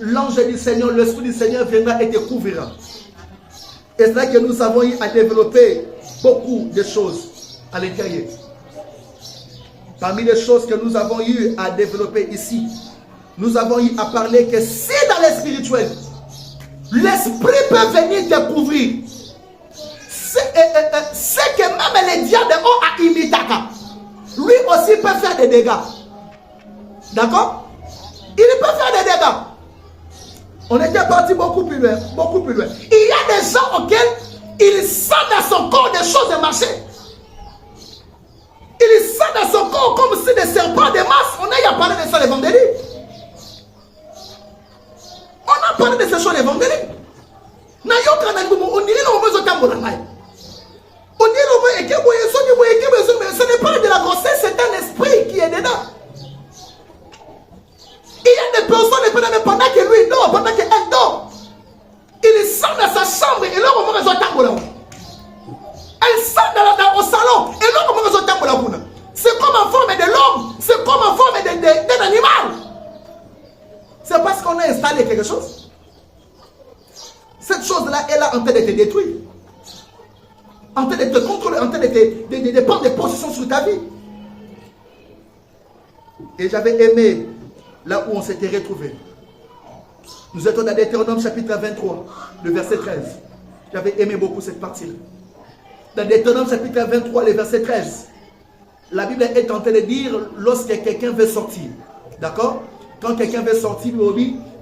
l'ange du Seigneur, l'Esprit du Seigneur viendra et te couvrira. Et c'est là que nous avons eu à développer beaucoup de choses à l'intérieur. Parmi les choses que nous avons eu à développer ici, nous avons eu à parler que si dans le spirituel, l'esprit peut venir te couvrir, c'est que même les diables ont à imiter. Lui aussi peut faire des dégâts. D'accord? Il peut faire des dégâts. On était parti beaucoup plus loin, beaucoup plus loin. Il y a des gens auxquels il sent dans son corps des choses de marcher. Il sent dans son corps comme si des serpents de masse. On a parlé de ça l'évangile. On a parlé de ces choses l'évangile. On dirait ce n'est pas de la grossesse, c'est un esprit qui est dedans. Il y a des personnes, pendant que lui dort, pendant qu'elle dort, il sent dans sa chambre et là, on va résoudre. Elle sent au salon et là, on va résoudre. C'est comme en forme de l'homme, c'est comme en forme d'un animal. C'est parce qu'on a installé quelque chose. Cette chose-là est là en train de te détruire, en train de te contrôler, en train de prendre des positions sur ta vie. Et j'avais aimé là où on s'était retrouvés. Nous étions dans Deutéronome chapitre 23, le verset 13. J'avais aimé beaucoup cette partie-là. Dans Deutéronome chapitre 23, le verset 13, la Bible est en train de dire lorsque quelqu'un veut sortir. D'accord? Quand quelqu'un veut sortir,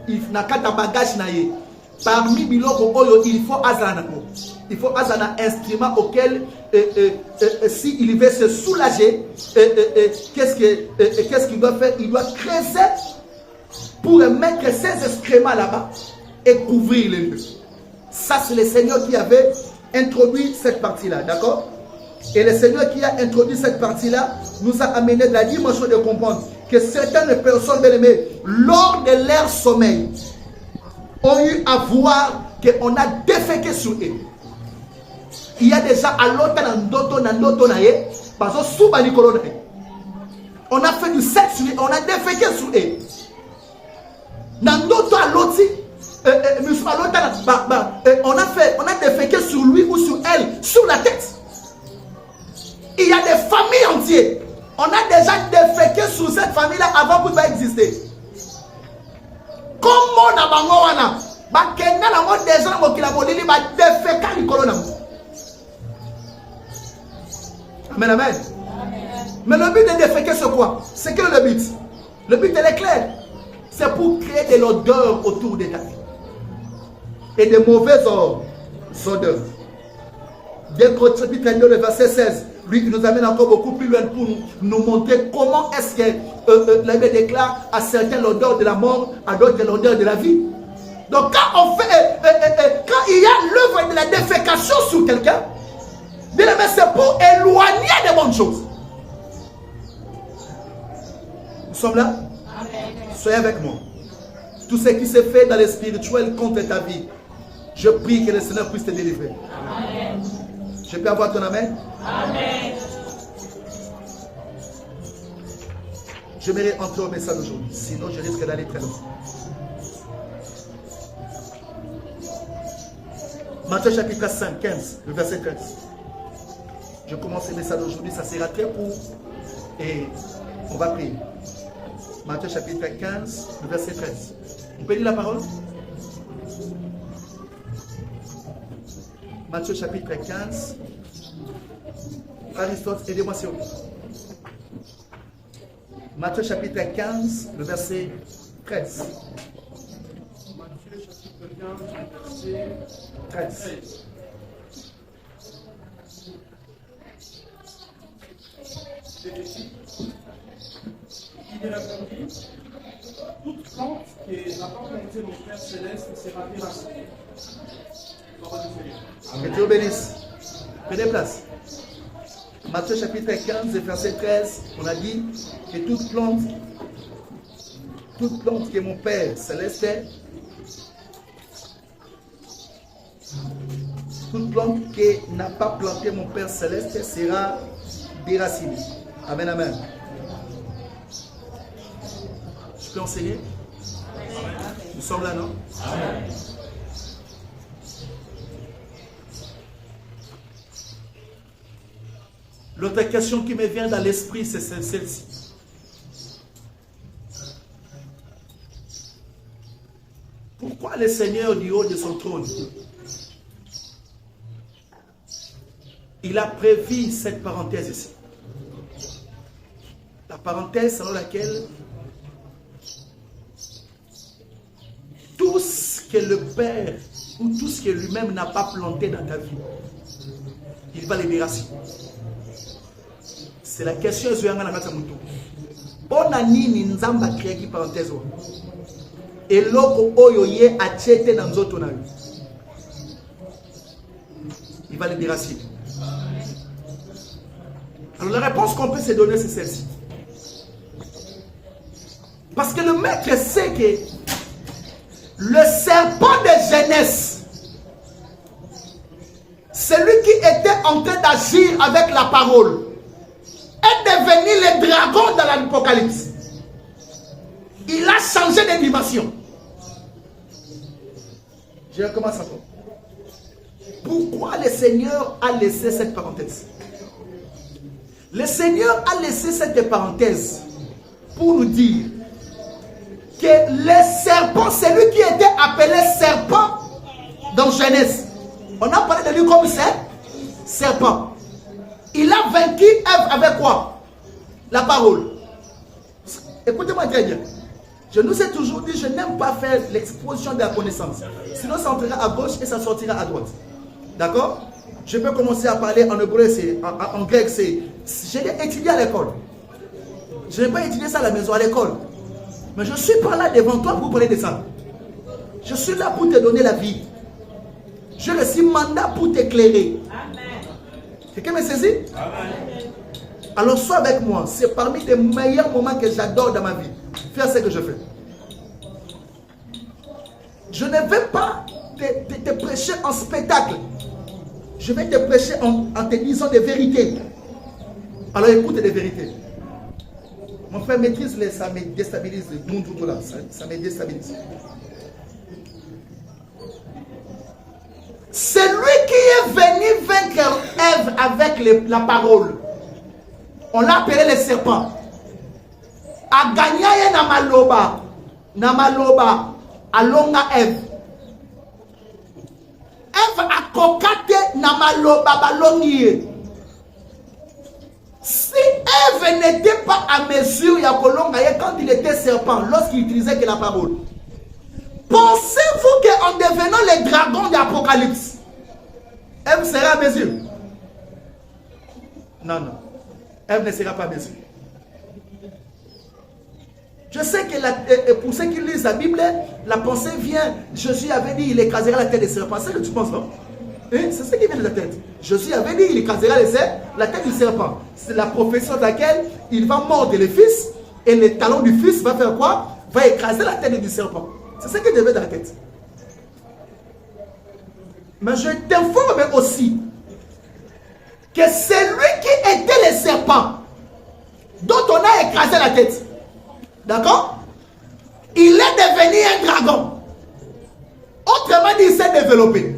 il n'a qu'à ta bagage naïe. Parmi biloko oyo, il faut azana. Il faut azana instrument auquel s'il veut se soulager, qu'est-ce qu'il doit faire? Il doit creuser pour mettre ses excréments là-bas et couvrir les lieux. Ça, c'est le Seigneur qui avait introduit cette partie-là, d'accord? Et le Seigneur qui a introduit cette partie-là nous a amené de la dimension de comprendre que certaines personnes, bien aimées, lors de leur sommeil, ont eu à voir qu'on a déféqué sur eux. Il y a déjà à l'autre on a fait du sexe sur eux, on a déféqué sur eux. On a déféqué sur lui ou sur elle, sur la tête. Il y a des familles entières. On a déjà déféqué sur cette famille-là avant qu'il va exister. Comment on a des gens qui ont déféqué Nicolas. Amen, amen. Mais le but de déféquer, c'est quoi? C'est que le but? Le but, il est clair. C'est pour créer de l'odeur autour de ta vie. Et de mauvaises odeurs. Dès que chapitre 32, le verset 16, lui qui nous amène encore beaucoup plus loin pour nous montrer comment est-ce que la Bible déclare à certains l'odeur de la mort, à d'autres l'odeur de la vie. Donc quand on fait, quand il y a l'œuvre de la défécation sur quelqu'un, c'est pour éloigner des bonnes choses. Nous sommes là? Amen. Soyez avec moi. Tout ce qui se fait dans le spirituel contre ta vie, je prie que le Seigneur puisse te délivrer. Amen. Je peux avoir ton amen? Amen. J'aimerais entrer au message aujourd'hui, sinon je risque d'aller très loin. Matthieu chapitre 5, 15, le verset 13. Je commence le message aujourd'hui, ça sera très court et on va prier. Matthieu chapitre 15, le verset 13. On peut lire la parole? Matthieu chapitre 15. Aristote, aidez-moi s'il vous plaît. Matthieu chapitre 15, le verset 13. Matthieu chapitre 15, verset 13. Il est répondit, toute plante qui n'a pas planté mon Père Céleste sera déracée. Que Dieu bénisse. Prenez place. Matthieu chapitre 15, verset 13, on a dit que toute plante que mon Père Céleste, toute plante qui n'a pas planté mon Père Céleste sera déracinée. Amen, amen. Je peux enseigner? Nous sommes là, non? Amen. L'autre question qui me vient dans l'esprit, c'est celle-ci. Pourquoi le Seigneur du haut de son trône, il a prévu cette parenthèse ici? La parenthèse selon laquelle que le Père ou tout ce que lui-même n'a pas planté dans ta vie, il va les déraciner. C'est la question de Bona nini nzamba créé qui parenthèse. Et l'autre oyo ye achete dans nzoto na yo. Il va les déraciner. Alors la réponse qu'on peut se donner, c'est celle-ci. Parce que le maître sait que le serpent de jeunesse, celui qui était en train d'agir avec la parole, est devenu le dragon dans l'Apocalypse. Il a changé de dimension. Je recommence encore. Pourquoi le Seigneur a laissé cette parenthèse? Le Seigneur a laissé cette parenthèse pour nous dire que le serpent, celui qui était appelé serpent dans Genèse, on a parlé de lui comme serpent. Il a vaincu Ève avec quoi? La parole. Écoutez-moi très bien. Je nous ai toujours dit, je n'aime pas faire l'exposition de la connaissance. Sinon, ça entrera à gauche et ça sortira à droite. D'accord? Je peux commencer à parler en hébreu, en grec, c'est... J'ai étudié à l'école. Je n'ai pas étudié ça à la maison, à l'école. Mais je ne suis pas là devant toi pour parler de ça. Je suis là pour te donner la vie. Je reçois mandat pour t'éclairer. Quelqu'un me saisit? Alors sois avec moi. C'est parmi les meilleurs moments que j'adore dans ma vie. Faire ce que je fais. Je ne vais pas te prêcher en spectacle. Je vais te prêcher en te disant des vérités. Alors écoute les vérités. Mon frère maîtrise, ça me déstabilise. Ça me déstabilise. C'est lui qui est venu vaincre Ève avec la parole. On l'a appelé le serpent. A gagné na maloba, alonga Ève. Ève a kokate na maloba balongi. Si Ève n'était pas à mesure ya kolonga quand il était serpent, lorsqu'il utilisait que la parole, pensez-vous qu'en devenant les dragons d'Apocalypse, Ève sera à mesure? Non, non. Ève ne sera pas à mesure. Je sais que pour ceux qui lisent la Bible, la pensée vient. Jésus avait dit il écrasera la tête des serpents. C'est ce que tu penses, non? C'est ce qui vient de la tête. Jésus avait dit il écrasera la tête du serpent. C'est la profession de laquelle il va mordre le fils et le talon du fils va faire quoi? Va écraser la tête du serpent. C'est ce qui devait dans la tête. Mais je t'informe aussi que c'est lui qui était le serpent dont on a écrasé la tête. D'accord? Il est devenu un dragon. Autrement dit, il s'est développé.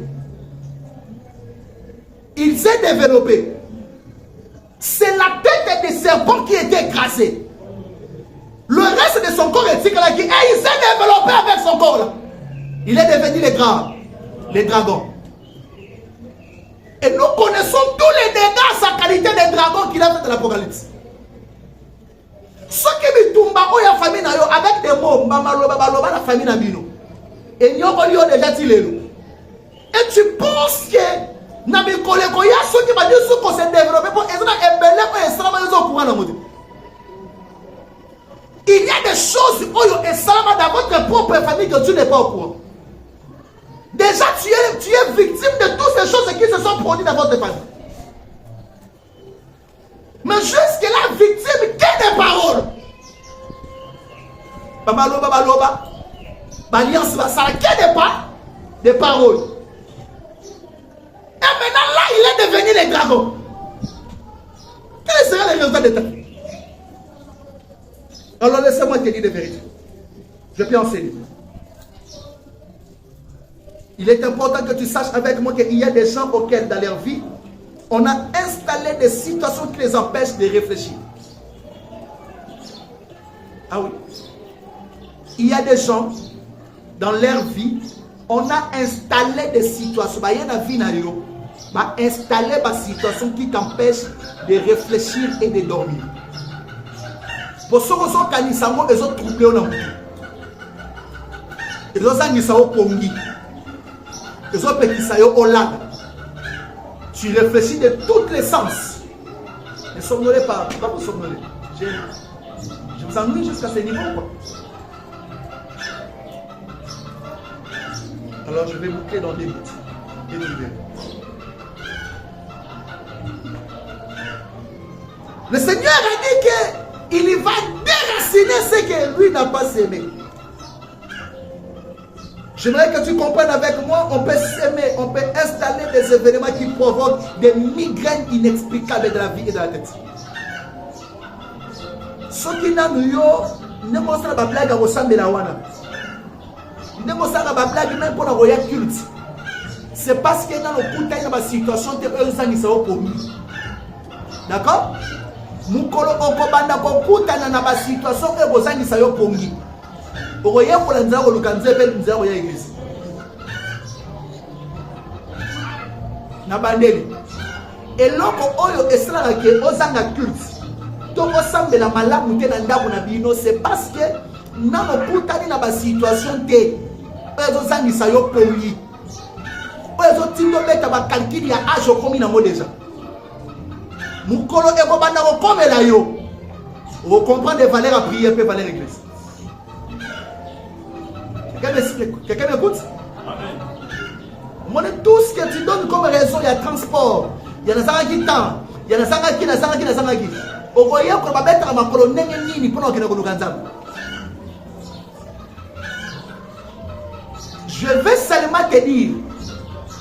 Il s'est développé. C'est la tête des serpents qui était écrasée. Le reste de son corps est là qui, il s'est développé avec son corps là. Il est devenu les dragons. Et nous connaissons tous les dégâts, sa qualité de dragon qu'il a fait dans l'Apocalypse. Ce qui me tombe en famille avec des mots, la famille Nabino. Et nous avons déjà tiré. Et tu penses que ceux qui m'ont dit qu'on s'est développé pour il y a des choses dans votre propre famille que tu n'es pas au courant. Déjà, tu es victime de toutes ces choses qui se sont produites dans votre famille. Mais jusque-là, victime, quelle des paroles? Babaloba, Baliance, ça quelle des paroles? Et maintenant, là, il est devenu les dragons. Quel sera le résultat de ta vie? Alors, laissez-moi te dire des vérités. Je peux enseigner. Il est important que tu saches avec moi qu'il y a des gens auxquels, dans leur vie, on a installé des situations qui les empêchent de réfléchir. Ah oui. Il y a des gens, dans leur vie, on a installé des situations. Il y a une vie, on a installé des situations qui t'empêchent de réfléchir et de dormir. Pour ceux qui sont canisamo, ils ont troublé au nom. Tu réfléchis de tous les sens. Ne somnolez pas, pas vous somnoler. Je vous ennuie jusqu'à ce niveau, quoi. Alors je vais boucler dans 2 minutes. Et nous verrons. Le Seigneur a dit qu'il va déraciner ce que lui n'a pas sémé. J'aimerais que tu comprennes avec moi, on peut s'aimer, on peut installer des événements qui provoquent des migraines inexplicables de la vie et de la tête. Ce qui n'a pas ne montre pas blague à ressemble la wana. Ne montre pas blague même pour la royale culte. C'est parce que dans le coup de la situation, tu es pour nous. D'accord? Nous avons une situation et vous avez pour nous. Pour rien pour la nzao lukanze pe nzao ya église. Na bandeli. Et loko oyo esala ke ozanga culte. To osambela malamu te na ndako na bino c'est parce que na mokutani na ba situation te. Ezo zangisa yo poli. Ezo tindo beta ba calcul ya age komi na mo déjà. Mukolo eko banda ko komela yo. Vous comprenez les valeurs à prier et valeurs église. Quelqu'un m'écoute? Amen. Tout ce que tu donnes comme raison, il y a transport, il y a des temps, il y a des qui. Au voyage, on va mettre ma colonne je vais seulement te dire,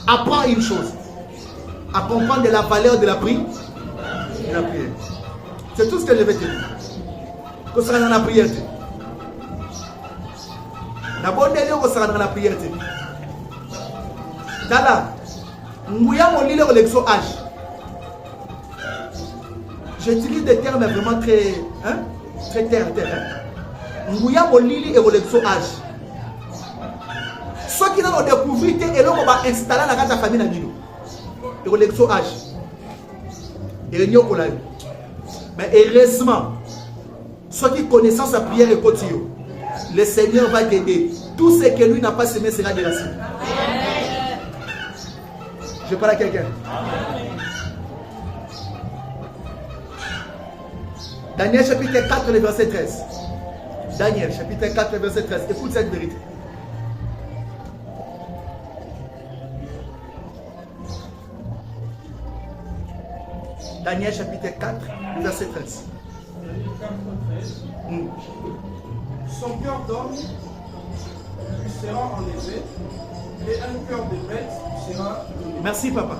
apprends une chose, à comprendre de la valeur de la prière. C'est tout ce que je vais te dire. Que ça dans la prière. La bonne idée, on sera dans la prière. Dala, Mouya mon lit l'élection âge. J'utilise des termes vraiment très terre. Mouya mon lit l'élection âge. Ceux qui ont découvert et là on va installer la carte famille dans l'île. L'élection âge. Et nous on l'a eu. Mais heureusement, ceux qui connaissent sa prière et continue. Le Seigneur va t'aider. Tout ce que lui n'a pas semé sera déraciné. Je parle à quelqu'un. Daniel chapitre 4, le verset 13. Daniel chapitre 4, le verset 13. Écoute cette vérité. Daniel chapitre 4, le verset 13. Son cœur d'homme lui sera enlevé et un cœur de bête lui sera donné. Merci papa.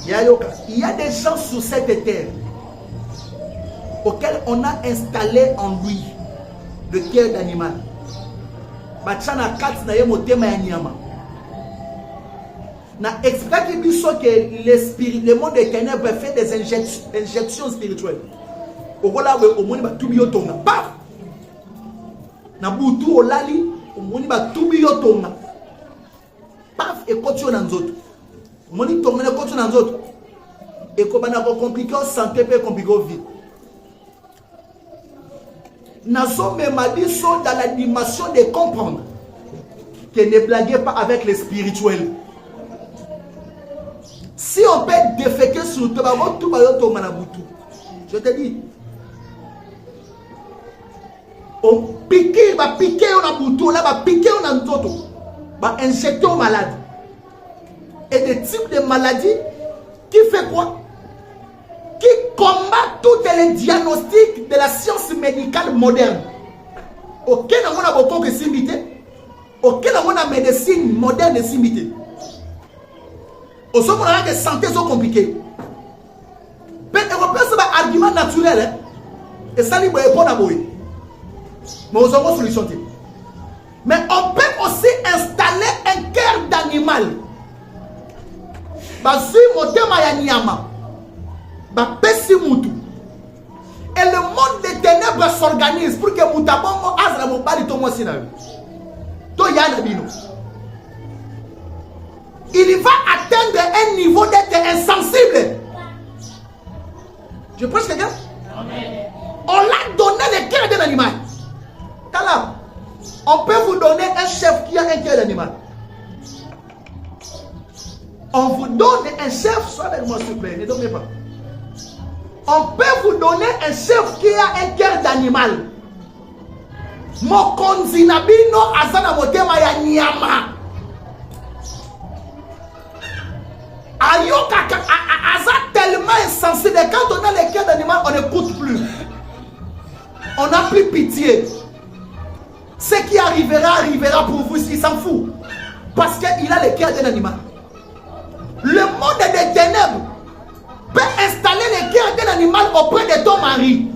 Il y a des gens sur cette terre auxquels on a installé en lui le cœur d'animal. Bachana kat na yemo tema ya nyama. Na explique que le monde des ténèbres fait des injections spirituelles. Okola we omoni ba tubi yotonga paf na butu olali omoni ba tubi yotonga paf e kotio na nzoto omoni tonga na kotio na nzoto e ko bana ko compliquer santé pe compliquer vie na sommes madiso dans la dimension de comprendre que ne blaguez pas avec les spirituels. Si on peut déféquer sur toi ba tout ba yotonga na butu, je te dis on pique, va piquer on a bouton, là va piquer on a nzoto, va injecter aux malades. Et des types de maladies qui fait quoi? Qui combat tous les diagnostics de la science médicale moderne. Auquel on a beaucoup de similité, auquel on a médecine moderne de similité. Au sommet on a des santé sont compliquées. Mais on peut faire un argument naturel, et ça lui répond à vous. Mais nous avons une solution. Mais on peut aussi installer un cœur d'animal. Et le monde des ténèbres s'organise pour que Moutabongo Azra Mobali Tomo Sinavi. Il va atteindre un niveau d'être insensible. Je prêche quelqu'un? On l'a donné le cœur d'un animal. Kala, On peut vous donner un chef qui a un cœur d'animal. On vous donne un chef, soit avec moi s'il vous plaît, ne dormez pas. On peut vous donner un chef qui a un cœur d'animal. Mokonzi nabino azana motema ya nyama. Ayoka aza tellement insensé. Quand on a le cœur d'animal, on n'écoute plus. On n'a plus pitié. Ce qui arrivera pour vous, il s'en fout. Parce qu'il a le cœur d'un animal. Le monde des ténèbres peut installer le cœur d'un animal auprès de ton mari,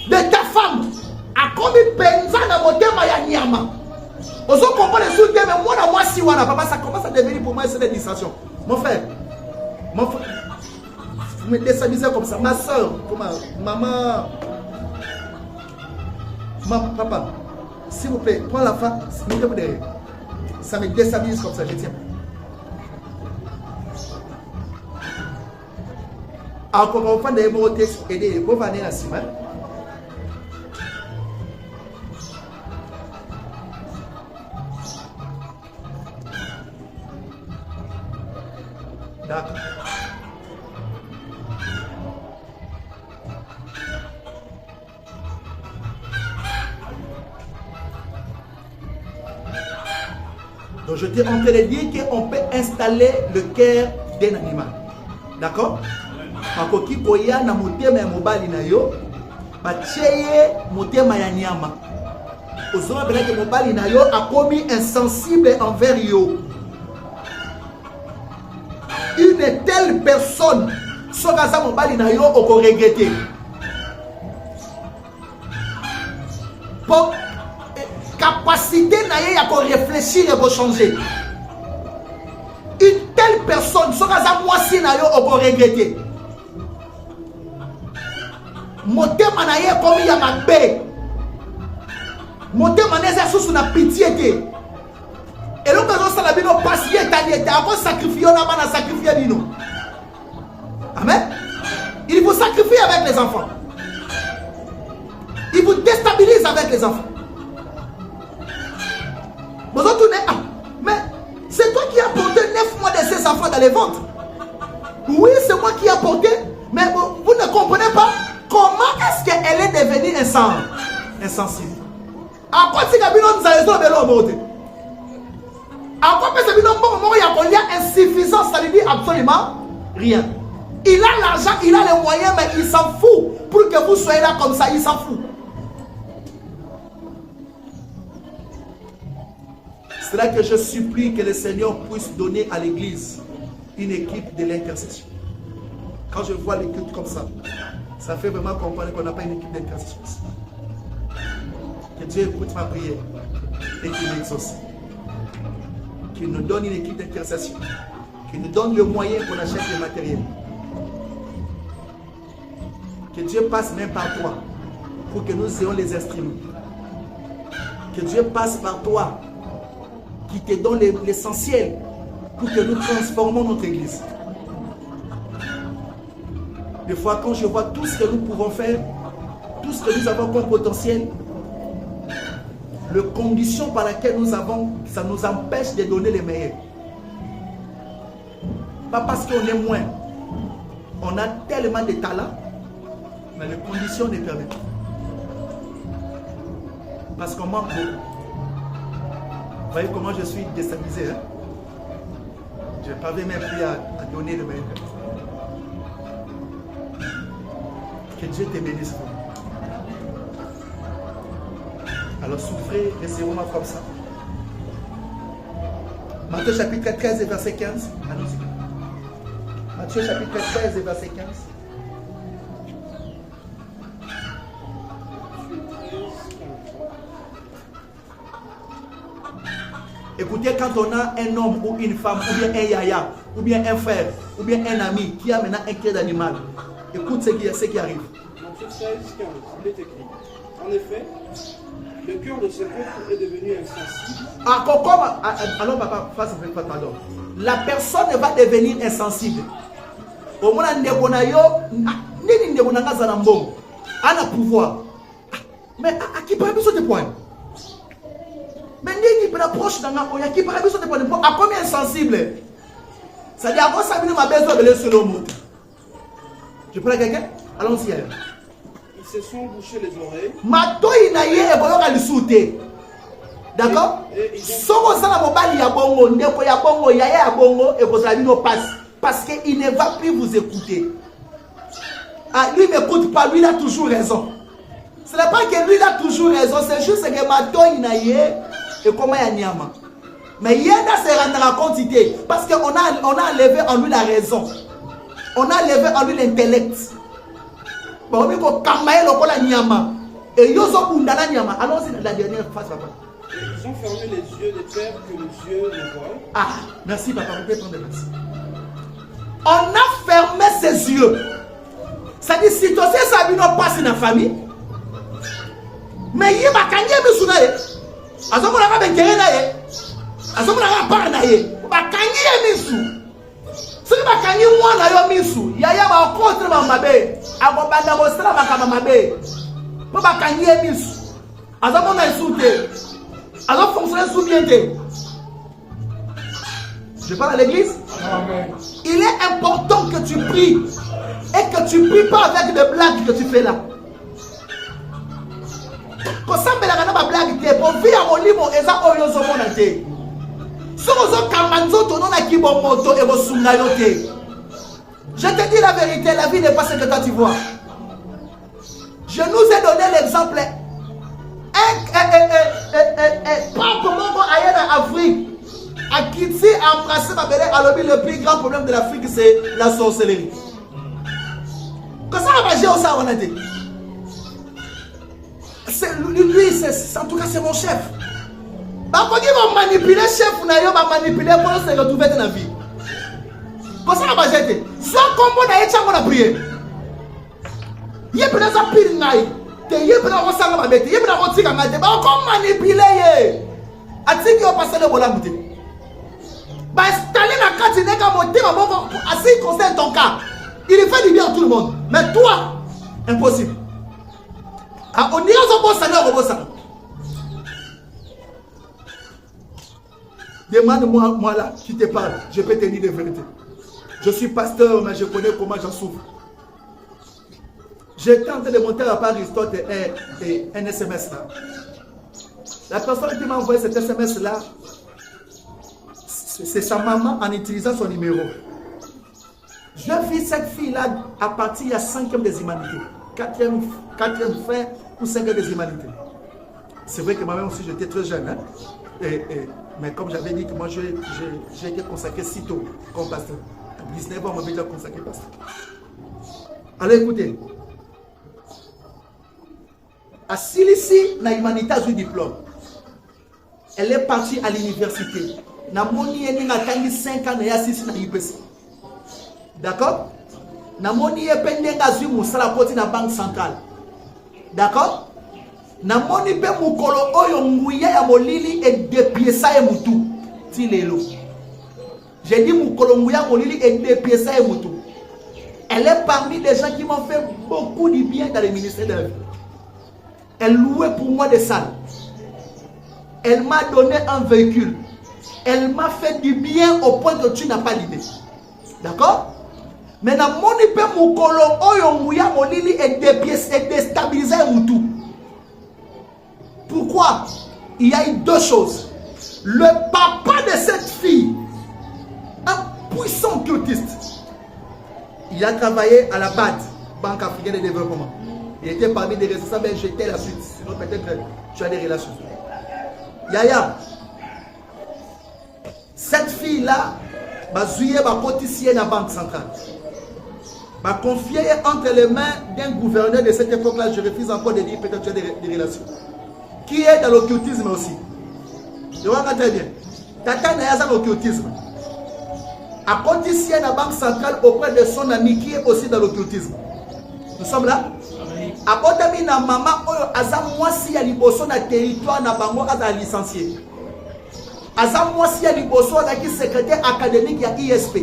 de ta femme. A comme penza na motema ya nyama. Ozo comprendre les soutiens, mais moi si wana papa, ça commence à devenir pour moi c'est des distractions. Mon frère, vous me déstabilisez comme ça. Ma soeur, maman, papa, s'il vous plaît, prends la femme, mettez-vous derrière. Ça me déstabilise comme ça, je tiens. Encore on fait des mots aider pour venir la semaine. D'accord. Donc je t'ai en train de dire qu'on peut installer le cœur d'un animal. D'accord? Makoki koya na motema ya mobali na yo bacheye motema ya nyama. Ozoma bela ke mobali na yo akomi insensible envers yo. Une telle personne sokaza mobali na yo oko regretter. Pour capacité na ye ya ko réfléchir et ko changer. Une telle personne sokaza mwasi na yo oko regretter. Motema na ye komi ya mabe. Motema na ye sous na pitié te. Et l'autre chose la bino passe ye taniete avant sacrifier na bana sacrifier bino. Amen. Il vous sacrifie avec les enfants. Il vous déstabilise avec les enfants. Vous retournez, mais c'est toi qui as porté 9 mois de ces enfants dans les ventres. Oui, c'est moi qui ai porté, mais vous ne comprenez pas. Comment est-ce qu'elle est devenue insensible? À quoi c'est que nous allons faire le à quoi est-ce que il y a insuffisance? Ça ne dit absolument rien. Il a l'argent, il a les moyens, mais il s'en fout. Pour que vous soyez là comme ça, il s'en fout. C'est là que je supplie que le Seigneur puisse donner à l'église une équipe de l'intercession. Quand je vois les cultes comme ça fait vraiment comprendre qu'on n'a pas une équipe d'intercession. Que Dieu écoute ma prière et qu'il m'exauce. Qu'il nous donne une équipe d'intercession. Qu'il nous donne le moyen qu'on achète le matériel. Que Dieu passe même par toi pour que nous ayons les instruments. Que Dieu passe par toi qui te donne l'essentiel pour que nous transformons notre église. Des fois, quand je vois tout ce que nous pouvons faire, tout ce que nous avons comme potentiel, les conditions par lesquelles nous avons, ça nous empêche de donner les meilleurs. Pas parce qu'on est moins. On a tellement de talents, mais les conditions ne permettent pas. Parce qu'on manque beaucoup. Vous voyez comment je suis déstabilisé, hein? Je n'ai pas même plus à donner le meilleur. Que Dieu te bénisse. Alors souffrez, laissez-moi comme ça. Matthieu chapitre 13 et verset 15. Allons-y. Matthieu chapitre 13 et verset 15. Écoutez, quand on a un homme ou une femme, ou bien un yaya, ou bien un frère, ou bien un ami qui a maintenant un cœur d'animal, écoute ce qui arrive. Matthieu 13, 15, il est écrit. En effet, le cœur de ce peuple est devenu insensible. Alors papa, pardon. La personne va devenir insensible. Au moins, on a pouvoir. Mais à qui parle besoin de points? Mais ni peut approche dans la qui par exemple à combien insensible. C'est-à-dire avant ça ma besoin de le solo mot. Je prends quelqu'un? Allons-y. Ils se sont bouchés les oreilles. Mato inaye e boyoka lisuté. D'accord? Soko sana mobali ya bongo, ndeko ya bongo, yaya ya bongo et vous allez nous passe parce qu'il ne va plus vous écouter. Ah, lui n'écoute pas, lui il a toujours raison. Ce n'est pas que lui il a toujours raison, c'est juste que Mato inaye et comment il y a Niama. Mais Yenda se rendra compte parce qu'on a enlevé en lui la raison. On a enlevé en lui l'intellect. Bon, on a kamaye lokola Niama. Et yozo bundana Niama. Allons-y dans la dernière phase, papa. Ils ont fermé les yeux de peur que les yeux ne voient. Ah, merci papa, vous pouvez prendre merci. On a fermé ses yeux. Ça dit, si tu sais ça, il ne passe dans la famille. Mais il y a un kanye misunaye. Azomo na ba kere na ye. Azomo na ba na ye. Ba kanye misu. Si ba kanye mwana yo misu, yaya ba contre ba mabe. Abo banda bo sala ba kama mabe. Po ba kanye misu. Azomo na insulté. Azomo fonctionner sous bienté. Je parle à l'église. Amen. Il est important que tu pries et que tu pries pas avec des blagues que tu fais là. Je te dis la vérité, la vie n'est pas ce que toi tu vois. Je nous ai donné l'exemple. Pas comment ailleurs en Afrique, à Kitsi, à embrasser ma belle, alors le plus grand problème de l'Afrique, c'est la sorcellerie. Quand ça va gérer ça, on a dit. Lui, en tout cas, c'est mon chef. Quand il va manipuler le chef, il va manipuler pour se retrouver dans la vie. Quand ça va jeter, soit comme on a été en prière. Il y a peut-être un pire naïf. Il y a peut-être un sang à mettre. Il y a peut-être un tigre à mettre. Comment manipuler? A tigre qui va passer le volant. Bah, installer la carte, il n'est qu'à monter, assez concerne ton cas. Il fait du bien à tout le monde. Mais toi, impossible. Ah, on dirait au salon. Demande-moi, moi là, qui te parle, je peux te dire des vérités. Je suis pasteur, mais je connais comment j'en souffre. J'étais en train de monter à part Aristote et un SMS là. La personne qui m'a envoyé cet SMS là, c'est sa maman en utilisant son numéro. Je vis cette fille là à partir de la 5e des humanités. 4e fin ou 5e des humanités. C'est vrai que moi-même aussi j'étais très jeune. Hein? Mais comme j'avais dit que moi j'ai été consacré si tôt comme pasteur. À 19 ans, on m'avait déjà consacré pasteur. Alors écoutez. À Silici, la humanité a eu diplôme. Elle est partie à l'université. Namoni elle a 5 ans et a 6 ans à l'UPC. D'accord? Namoni est pendant à Moussala Poti na banque centrale. D'accord? Namoni pe mukolo oyo nguya ya molili et depiesa e mutu. Tilelo. J'ai dit mukolo nguya molili et depiesa e mutu. Elle est parmi les gens qui m'ont fait beaucoup de bien dans le ministère de la vie. Elle louait pour moi des salles. Elle m'a donné un véhicule. Elle m'a fait du bien au point que tu n'as pas l'idée. D'accord? Mais na moni pe mukolo oyo nguya molili et déstabiliser mutu. Pourquoi? Il y a eu deux choses. Le papa de cette fille, un puissant cultiste, il a travaillé à la BAD, Banque africaine de développement. Il était parmi des responsables, mais j'étais la suite. Sinon peut-être tu as des relations. Yaya, cette fille-là, Bazouye va cotiser dans la Banque centrale. Va confier entre les mains d'un gouverneur de cette époque-là, je refuse encore de dire peut-être tu as des relations. Qui est dans l'occultisme aussi. Je vois très bien. Tata n'est pas dans l'occultisme. A cotisé dans la Banque centrale auprès de son ami qui est aussi dans l'occultisme. Nous sommes là. A potami na maman oyo aza mwasi ya liboso na territoire na bango aza licencié. Aza mwasi ya liboso na ki secrétaire académique ya ISP.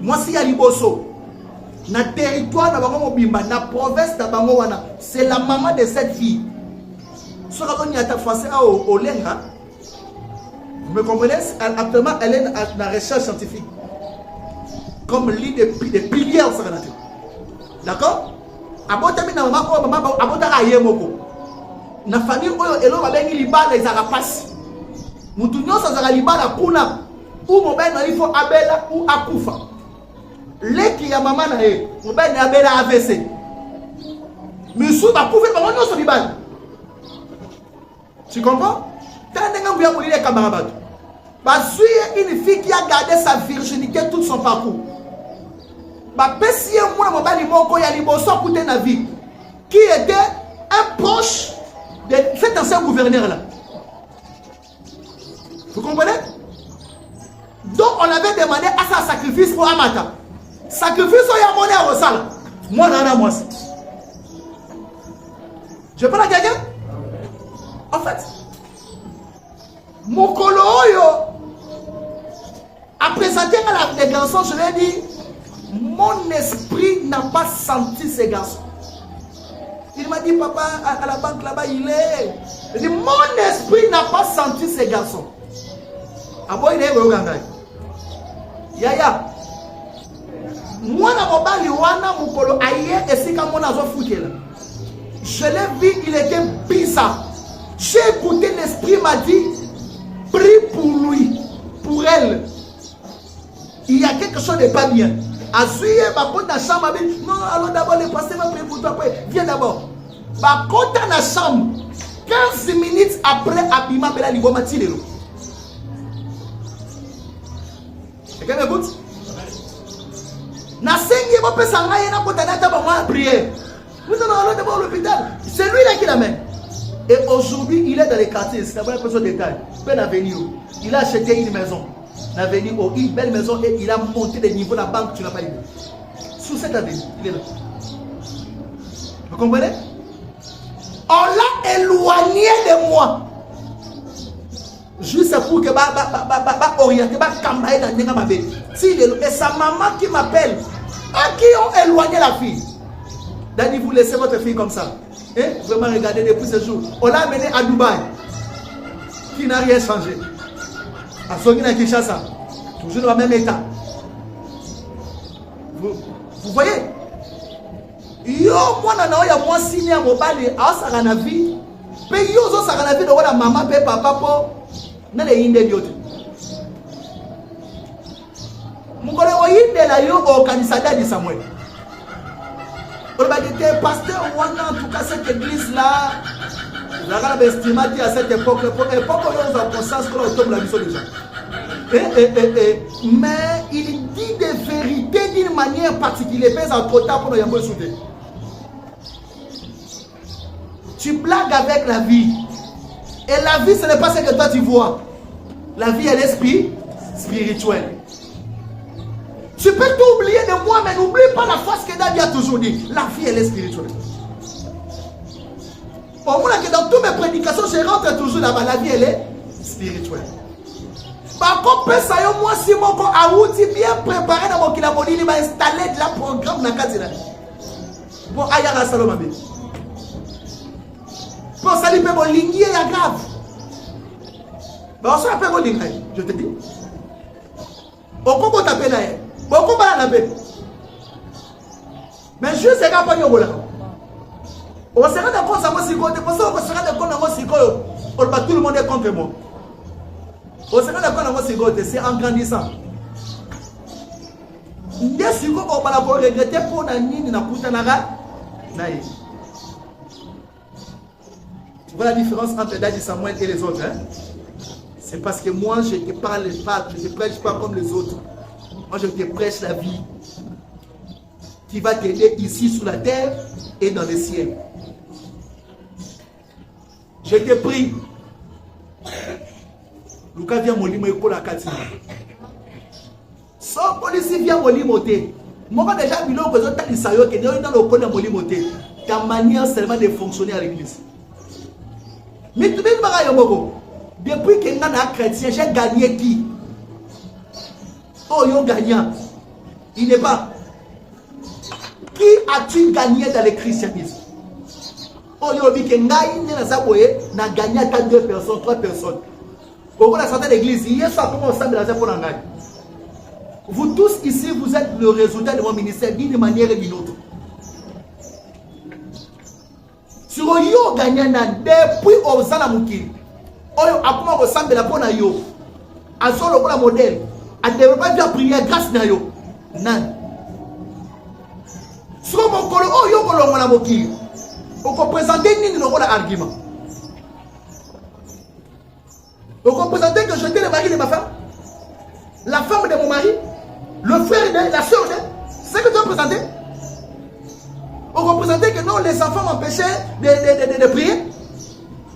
Mwasi ya liboso na territoire na bango mobimba na province na bango wana. C'est la maman de cette fille. Ce qu'on y a français au lenga, Vous me comprenez? Actuellement, elle est dans la recherche scientifique. Comme l'une des piliers au Saranate. D'accord? Abotami na maman abotaka yemoko. Na famille oyo elo babengi libala ezaka pasi. Mutu nyonso azaka libala kuna ou mobile na ifo abela ou akufa. Leki ya mama na ye, mobile na abela AVC. Misu bakufa bango nyonso libala. Tu comprends? Tandanga nguya molile camarade. Basui une fille qui a gardé sa virginité tout son parcours. Pessie moi mobali moko ya liboso coûté na vie qui était un proche de cet ancien gouverneur là. Vous comprenez? Donc on avait demandé à sa sacrifice pour Amata. Sacrifice au Yamone à Rosal. Moi nana moi. Je parle à quelqu'un? En fait, mon coloyo a présenté à les garçons, je lui ai dit. Mon esprit n'a pas senti ces garçons. Il m'a dit, papa, à la banque là-bas, il est. Il dit, mon esprit n'a pas senti ces garçons. Ah bon, il est où, Gangai? Yaya. Moi, na mobali wana mukolo aye et si comme on a foutu là. Je l'ai vu, il était bizarre. J'ai écouté, l'esprit m'a dit, prie pour lui, pour elle. Il y a quelque chose de pas bien. Assuye ma compte dans la chambre. Non, allons d'abord le passer, va prier pour toi. Après, viens d'abord. Ma compte dans la chambre. 15 minutes après, Abima Bela Liboma Tilero. Quelqu'un m'écoute? Na sengi mo pesa ngai na kota na taba moi prier. Nous allons d'abord à l'hôpital. C'est lui là qui l'amène. Et aujourd'hui, il est dans les quartiers. C'est d'abord un peu de détail. Ben avenue. Il a acheté une maison. L'avenue, une belle maison et il a monté des niveaux. La banque, tu n'as pas idée. Sous cette avenue, il est là. Vous comprenez? On l'a éloigné de moi. Juste pour que orienter, et sa maman qui m'appelle, à qui ont éloigné la fille. Dani, vous laissez votre fille comme ça. Hein? Vraiment, regardez depuis ce jour. On l'a amenée à Dubaï, qui n'a rien changé. À Songina Kinshasa, toujours dans le même état. Vous voyez? Yo, moi, il y a moi signé à Mobali, à Saranavi. Mais yo, zo Saranavi, de la maman, papa, papa, n'a les Indé biote. Mon collègue, il est là, yo, au Kanisada de Samuel. On va dire, pasteur, en tout cas, cette église-là, j'avais estimé à cette époque, l'époque où on a conscience qu'on a autour de la mission des gens. Mais il dit des vérités d'une manière particulière. Mais en trop tard pour nous y avoir soudé. Tu blagues avec la vie. Et la vie, ce n'est pas ce que toi tu vois. La vie, elle est spirituelle. Tu peux t'oublier de moi, mais n'oublie pas la face que David a toujours dit. La vie, elle est spirituelle. Pour moi, dans toutes mes prédications, je rentre toujours là-bas. La vie, elle est spirituelle. Par contre, moi, si mon outil bien préparé dans mon kilaboni, il va installer de la programme dans la Kadina. Pour Ayara Salomabé. Pour ça, il peut mon ligne, il y a grave. On se rappelle mon ligne, je te dis. Au Congo, t'appelles là. Au Congo, la paix. Mais juste, c'est pas yo là. On se rend compte ça moi si côté, pour ça on se rend compte moi si côté, tout le monde est contre moi. On se rend compte moi si côté, c'est en grandissant. Ndé si ko on va regretter pour na nini na kutanara naï. Tu vois la différence entre David Samuel et les autres, hein? C'est parce que moi je te parle pas, je te prêche pas comme les autres. Moi je te prêche la vie qui va t'aider ici sur la terre et dans le ciel. Je te prie. Lucas vient molimo et la katina. Sans policier vient molimoté. Moi déjà biloko que autres talisayo que dans le pôle molimoté. Ta manière seulement de fonctionner à l'église. Mais tout le monde depuis que nous sommes chrétiens, j'ai gagné qui? Oh, yo gagnant. Il n'est pas. Qui as-tu gagné dans le christianisme? Oh, yo dit que n'a gagné à 2 personnes, 3 personnes. Au la santé de l'église, hier soir, comment on s'appelle pour la gagne. Vous tous ici, vous êtes le résultat de mon ministère d'une manière et d'une autre. Sur yo gagnana depuis aux Alamouki, oyo akuma ko sambela pona yo, azolo ko la modèle, a développé bien prière grâce na yo. Nan. Sur mon kolo oyo ko lo mona moki, on ko présenter nini no ko la argument. On ko présenter que j'étais le mari de ma femme, la femme de mon mari, le frère de la soeur de, c'est que tu as présenté. On représentait que non, les enfants m'empêchaient de prier.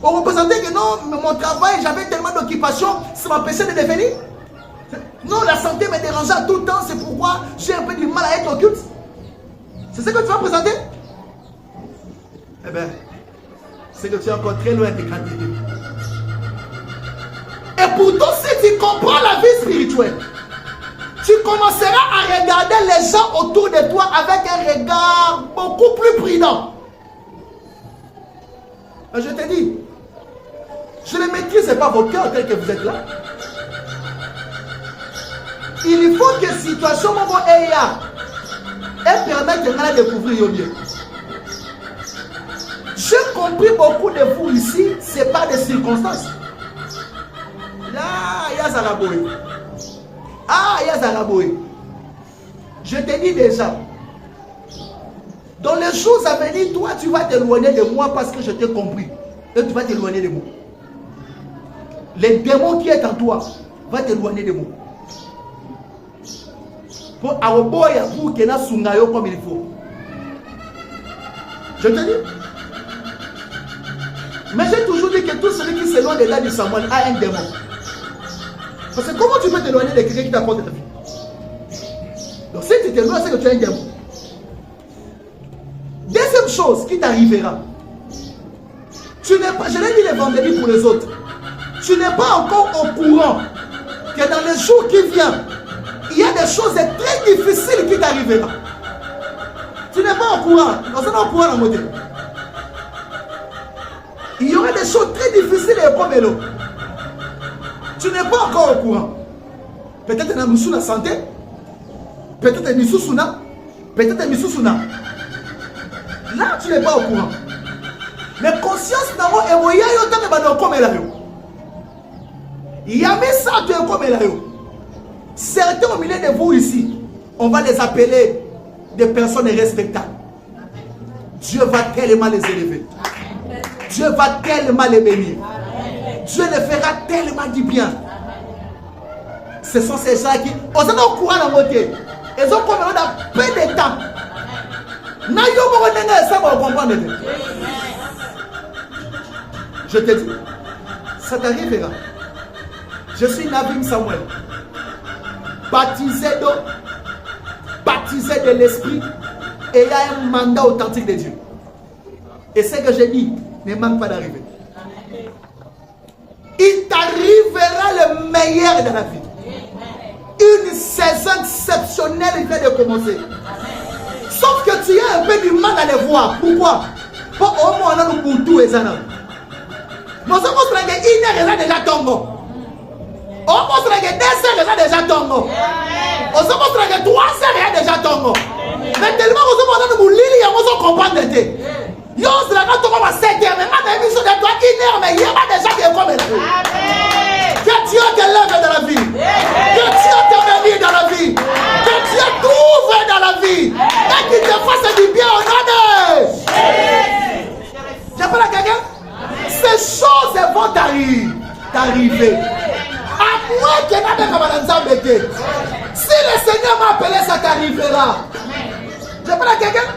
On représentait que non, mon travail, j'avais tellement d'occupation, ça m'empêchait de devenir. Non, la santé me dérangeait tout le temps, c'est pourquoi j'ai un peu du mal à être au culte. C'est ce que tu vas présenter? Eh bien, c'est que tu es encore très loin de candidat. Et pourtant, si tu comprends la vie spirituelle, tu commenceras à regarder les gens autour de toi avec un regard beaucoup plus prudent. Je te dis, je ne maîtrise pas vos cœurs tel que vous êtes là. Il faut que la situation elle permette de découvrir mieux. J'ai compris beaucoup de vous ici, ce n'est pas des circonstances. Là, il y a Zaraboui. Ah, Yazaraboui. Je te dis déjà, dans les jours à venir, toi, tu vas t'éloigner de moi parce que je t'ai compris. Et tu vas t'éloigner de moi. Les démons qui est en toi vont t'éloigner de moi. Pour Aroboya, pour qu'il y ait un sungayo comme il faut. Je te dis. Mais j'ai toujours dit que tout celui qui s'éloigne de là du Samuel a un démon. Parce que comment tu peux t'éloigner de quelqu'un qui t'apporte ta vie? Donc si tu t'éloignes, c'est que tu as un démon. Deuxième chose qui t'arrivera, tu n'es pas, je l'ai dit le vendredi pour les autres, tu n'es pas encore au courant que dans les jours qui viennent, il y a des choses très difficiles qui t'arriveront. Tu n'es pas au courant, on est au courant en mode. Il y aura des choses très difficiles et comme l'eau. Tu n'es pas encore au courant. Peut-être un missou la santé, peut-être un missou souna, peut-être un missou souna. Là, tu n'es pas au courant. Mais conscience n'a pas évolué autant que dans comme elle. Il y a mis ça de comme elle. Certains au milieu de vous ici, on va les appeler des personnes respectables. Dieu va tellement les élever. Dieu va tellement les bénir. Dieu les fera tellement du bien. Ce sont ces gens qui, on s'en est au courant dans votre vie. Ils ont comme on peu de temps. Je te dis, ça t'arrivera. Je suis Nabim Samuel, baptisé d'eau, baptisé de l'esprit, et il y a un mandat authentique de Dieu. Et ce que j'ai dit ne manque pas d'arriver. Il t'arrivera le meilleur de la vie. Une saison exceptionnelle vient de commencer. Sauf que tu as un peu du mal à les voir. Pourquoi? Pour au moins on a le boutou et ça. Nous sommes une heure déjà tombé. On montre que 2 heures déjà tombé. On se montre que 3 heures déjà tombé. Mais tellement on se montre que nous lisons, on se comprend de yo, c'est la note comme à 7 heures, mais ma même chose de toi, 1 heure, mais il y a déjà des comme elle. Que Dieu te lève dans la vie. Que Dieu te bénisse dans la vie. Que Dieu t'ouvre dans la vie. Et qu'il te fasse du bien au nom de. J'appelle à quelqu'un. Ces choses vont t'arriver. À moins que tu si le Seigneur m'a appelé, ça t'arrivera. J'appelle à quelqu'un.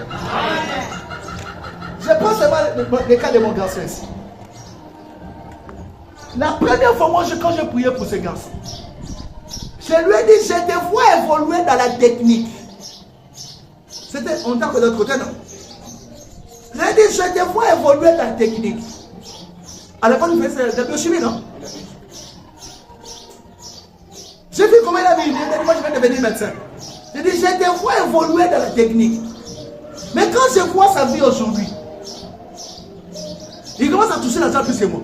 Je prends seulement le cas de mon garçon ici. La première fois, moi, quand je priais pour ce garçon, je lui ai dit, je te vois évoluer dans la technique. C'était en tant que de l'autre côté, non? Je lui ai dit, je te vois évoluer dans la technique. À l'époque, il faisait de la biochimie, non? J'ai vu comment il a mis. Moi, je vais devenir médecin. J'ai dit, je te vois évoluer dans la technique. Mais quand je vois sa vie aujourd'hui, il commence à toucher l'argent plus que moi.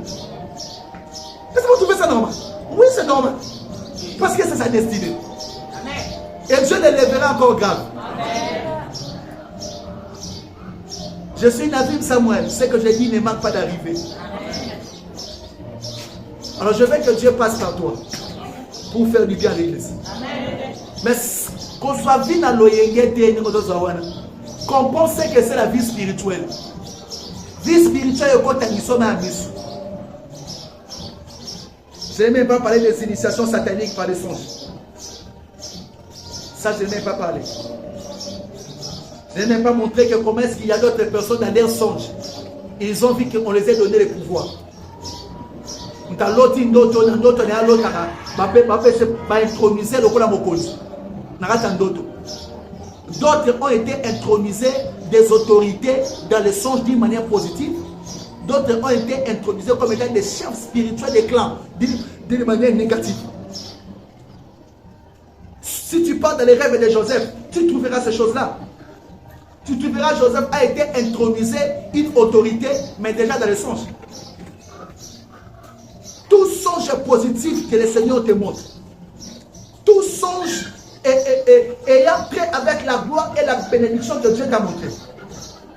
Est-ce que vous trouvez ça normal? c'est normal. Parce que c'est sa destinée. Et Dieu l'élèvera encore grave. Je suis Navim Samuel. Ce que j'ai dit ne manque pas d'arriver. Alors je veux que Dieu passe par toi pour faire du bien à l'église. Mais qu'on soit vu dans l'oyenge, qu'on pense que c'est la vie spirituelle. Vie spirituelle, je n'aime même pas parler des initiations sataniques par les songes. Ça, je n'aime même pas parler. Je n'aime même pas montrer que comment est-ce qu'il y a d'autres personnes dans leurs songes. Ils ont vu qu'on les a donné le pouvoir. D'autres ont été intronisés des autorités dans les songes d'une manière positive. D'autres ont été intronisés comme étant des chefs spirituels des clans d'une manière négative. Si tu pars dans les rêves de Joseph, tu trouveras ces choses-là. Tu trouveras Joseph a été intronisé une autorité, mais déjà dans les songes. Tout songe positif que le Seigneur te montre, tout songe ayant trait avec la gloire et la bénédiction que Dieu t'a montré,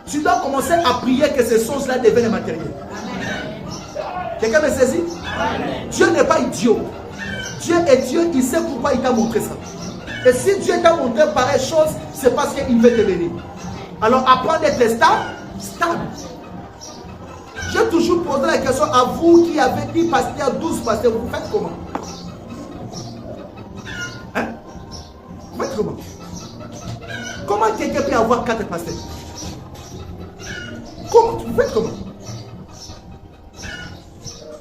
tu dois commencer à prier que ces songes-là deviennent matériels. Quelqu'un me saisit? Dieu n'est pas idiot. Dieu est Dieu, il sait pourquoi il t'a montré ça. Et si Dieu t'a montré pareille chose, c'est parce qu'il veut te bénir. Alors apprends d'être stable. J'ai toujours posé la question à vous qui avez 10 pasteurs, 12 pasteurs, vous faites comment? Hein? Vous faites comment? Comment quelqu'un peut avoir 4 pasteurs? Comment? Vous faites comment?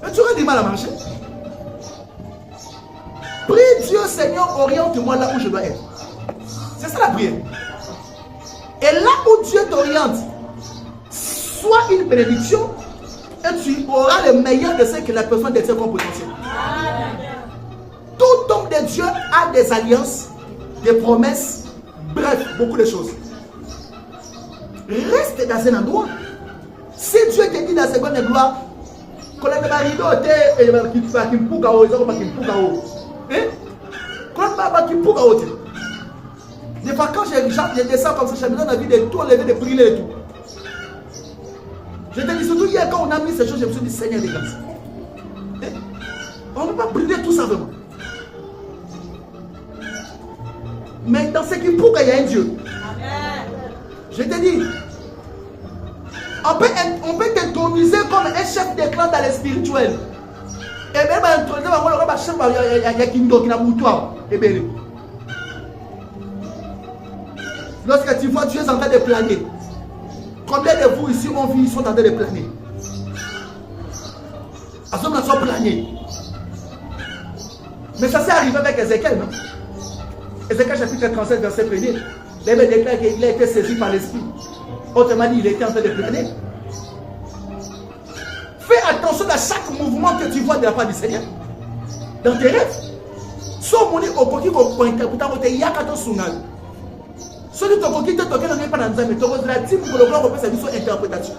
Mais tu aurais du mal à marcher. Prie Dieu, Seigneur, oriente-moi là où je dois être. C'est ça la prière. Et là où Dieu t'oriente, soit une bénédiction, et tu auras le meilleur de ce que la personne détient comme potentiel. Tout homme de Dieu a des alliances, des promesses, bref, beaucoup de choses. Reste dans un endroit. Si Dieu te dit dans la seconde gloire, des fois quand je descends comme ça, je me donne envie de tout enlever, de brûler et tout. Je te dis surtout hier quand on a mis ces choses, je me suis dit Seigneur les gars, on ne peut pas brûler tout ça vraiment. Mais dans ce qui pourquoi il y a un Dieu. Je te dis, on peut t'introniser comme un chef de clan dans les spirituels. Et même introniser, lorsque tu vois, tu es en train de planer. Combien de vous ici ont vu, ils sont en train de planer? Ils sont en train de planer. Mais ça s'est arrivé avec Ézéchiel, non? Ézéchiel chapitre 37, verset 1er. L'Hébreu déclare qu'il a été saisi par l'esprit. Autrement dit, il était en train de planer. Fais attention à chaque mouvement que tu vois de la part du Seigneur. Dans tes rêves. Sauf mon au côté qu'on interprète, il y a 14 sunal. Celui qui te toque, n'est pas dans le mais tu la team pour le blanc, on peut sa mission interprétation.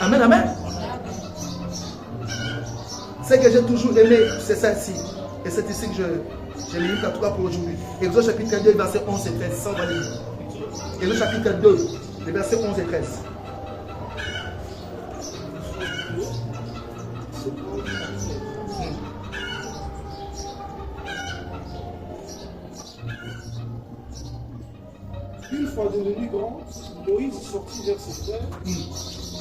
Amen, amen. Ce que j'ai toujours aimé, c'est ça ici. Et c'est ici que j'ai mis une pour aujourd'hui. Exode chapitre 2, verset 11 et 13. Ça, on va lire. Exode chapitre 2, les versets 11 et 13. Une fois devenu grand, Moïse sortit vers ses frères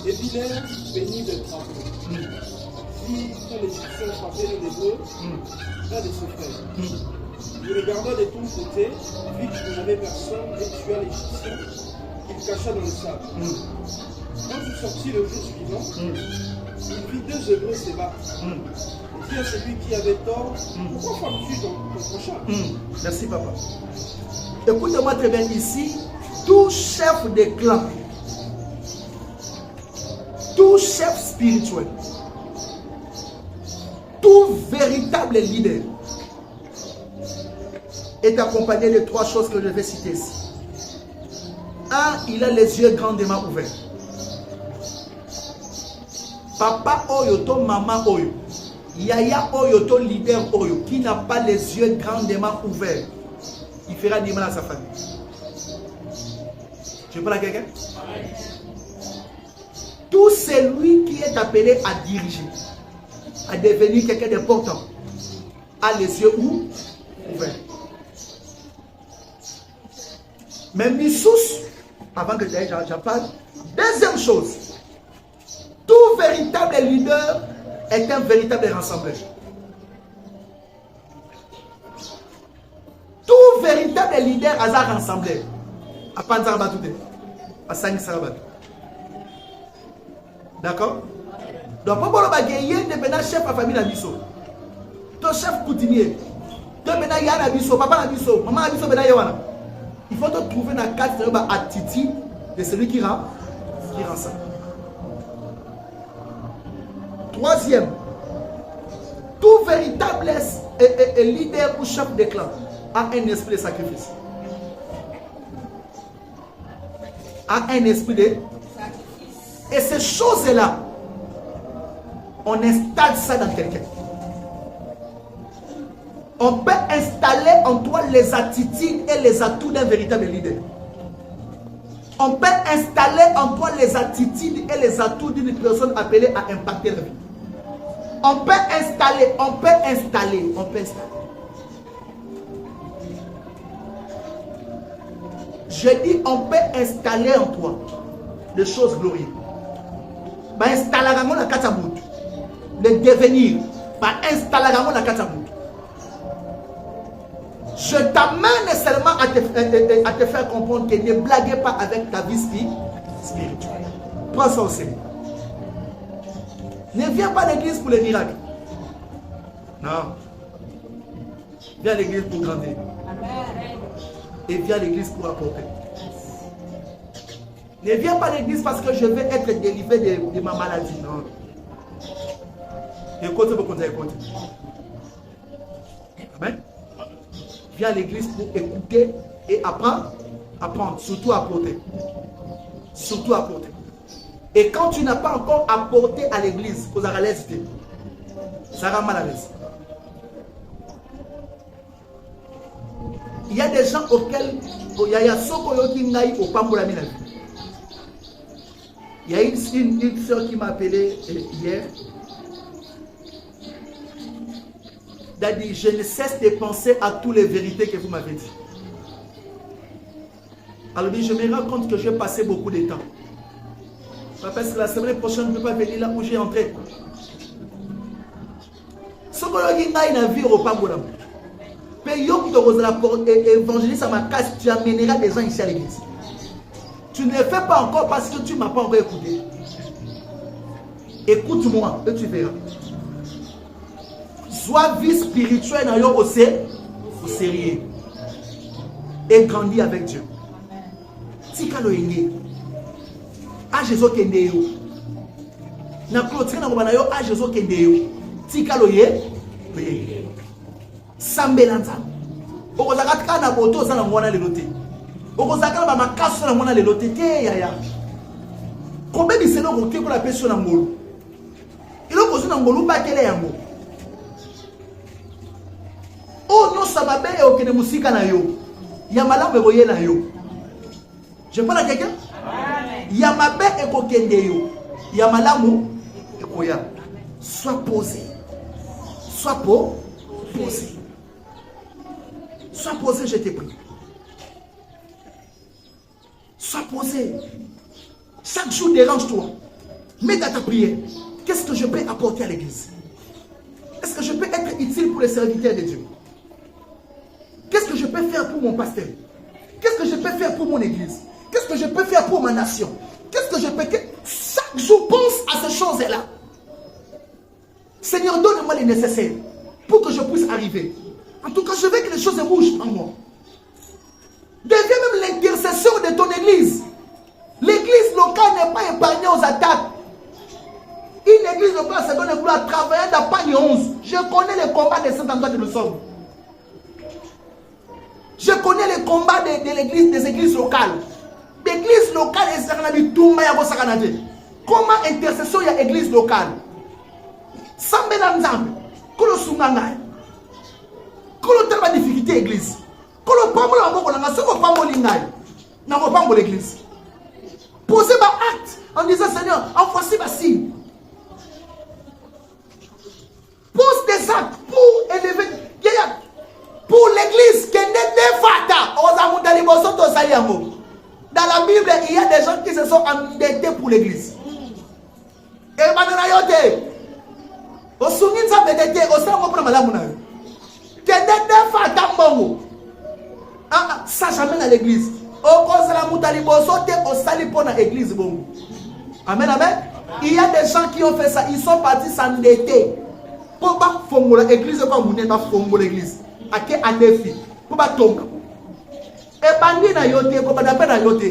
et virèrent bénis de trembler. Vit que l'Égyptien frappait un hébreu, un de ses frères. Il regarda de ton côté, vit qu'il n'y avait personne et tua l'Égyptien, qu'il cacha dans le sable. Quand il sortit le jour suivant, il vit 2 hébreux se battre. Il dit à celui qui avait tort, pourquoi frappes-tu ton prochain? Merci papa. Écoutez-moi très bien ici, tout chef de clan, tout chef spirituel, tout véritable leader est accompagné de 3 choses que je vais citer ici. 1, il a les yeux grandement ouverts. Papa oyo, to maman oyo, Yaya Oyo, ton leader Oyo, qui n'a pas les yeux grandement ouverts, il fera du mal à sa famille. Je parle à quelqu'un? Tout celui qui est appelé à diriger, à devenir quelqu'un d'important, a les yeux ouverts. Mais Missous, avant que j'en parle, deuxième chose, tout véritable leader est un véritable rassembleur. Tout véritable leader a un rassembleur. À Panzarbatouté, à Sangisarabat. D'accord? Donc, pour le gagner, tu es chef de famille d'Abisso. Ton chef coutumier. Tu es Yann Abisso, papa Abisso, maman Abisso, il faut te trouver dans la carte de l'attitude de celui qui rend ça. Troisième, tout véritable leader ou chef de clan a un esprit de sacrifice. A un esprit de sacrifice. Et ces choses-là, on installe ça dans quelqu'un. On peut installer en toi les attitudes et les atouts d'un véritable leader. On peut installer en toi les attitudes et les atouts d'une personne appelée à impacter la vie. On peut installer. Je dis, on peut installer en toi des choses glorieuses. Le devenir. Je t'amène seulement à te faire comprendre que ne blaguez pas avec ta vie spirituelle. Prends ça au sérieux. Ne viens pas à l'église pour les miracles. Non. Viens à l'église pour grandir. Et viens à l'église pour apporter. Ne viens pas à l'église parce que je vais être délivré de ma maladie. Non. Écoute ce que vous écoutez. Amen. Viens à l'église pour écouter et apprendre, surtout apporter. Surtout apporter. Et quand tu n'as pas encore apporté à l'église, vous allez hésiter. Ça rend mal à l'aise. Il y a des gens auxquels il y a Il y a une soeur qui m'a appelé hier. Elle a dit, je ne cesse de penser à toutes les vérités que vous m'avez dit. Alors je me rends compte que j'ai passé beaucoup de temps. Parce que la semaine prochaine, je ne peux pas venir là où j'ai entré. Ce que je dis, une vie au Pambolam. Mais évangéliste à ma casse, tu amèneras des gens ici à l'église. Tu ne le fais pas encore parce que tu ne m'as pas encore écouté. Écoute-moi et tu verras. Sois vie spirituelle dans au sérieux. Et grandis avec Dieu. Si tu as Jésus qui est là. Na clôture na ngoma na yo a Jésus kende yo. Tikalo ye. Sambelanza. Okozaka tika na boto za na ngwana le lote. Okozaka ba makaso na ngwana le lote te yaya. Kombe biselo ko ke ko la peso na ngolo. Ilo ko na ngolo ba kele yango. Oh non ça va bien et okene musika na yo. Ya malamu boye na yo. Je parle à quelqu'un? Yamabe ekokende yo. Yamalamu ekoya. Sois posé. Sois posé. Sois posé, je te prie. Sois posé. Chaque jour dérange-toi. Mets dans ta prière. Qu'est-ce que je peux apporter à l'église? Est-ce que je peux être utile pour les serviteurs de Dieu? Qu'est-ce que je peux faire pour mon pasteur? Qu'est-ce que je peux faire pour mon église? Qu'est-ce que je peux faire pour ma nation? Qu'est-ce que je peux faire? Chaque jour, pense à ces choses-là. Seigneur, donne-moi les nécessaires pour que je puisse arriver. En tout cas, je veux que les choses bougent en moi. Deviens même l'intercesseur de ton église. L'église locale n'est pas épargnée aux attaques. Une église locale se donne le à travailler dans Pagne 11. Je connais les combats des Saint-Antoine de Lusson. Je connais les combats des églises locales. L'église locale est comment intercession il y a église locale? Sambelanzambe. Kolo sungangai. Kolo tellement difficulté église. Kolo pambo la moko na soko pambo lingai. Na ko pambo l'église. Posez ma acte en disant Seigneur, envoie-ci ma signe. Pose des actes pour élever. Pour l'église, dans la Bible, il y a des gens qui se sont endettés pour l'église. Et ça jamais dans l'église. Amen, amen. Il y a des gens qui ont fait ça, ils sont partis s'endetter. Pour pas fongo l'église, comme vous n'êtes pas fongo l'église. À quel année pour pas tomber. Et bandi na yote, comme on appelle na yote.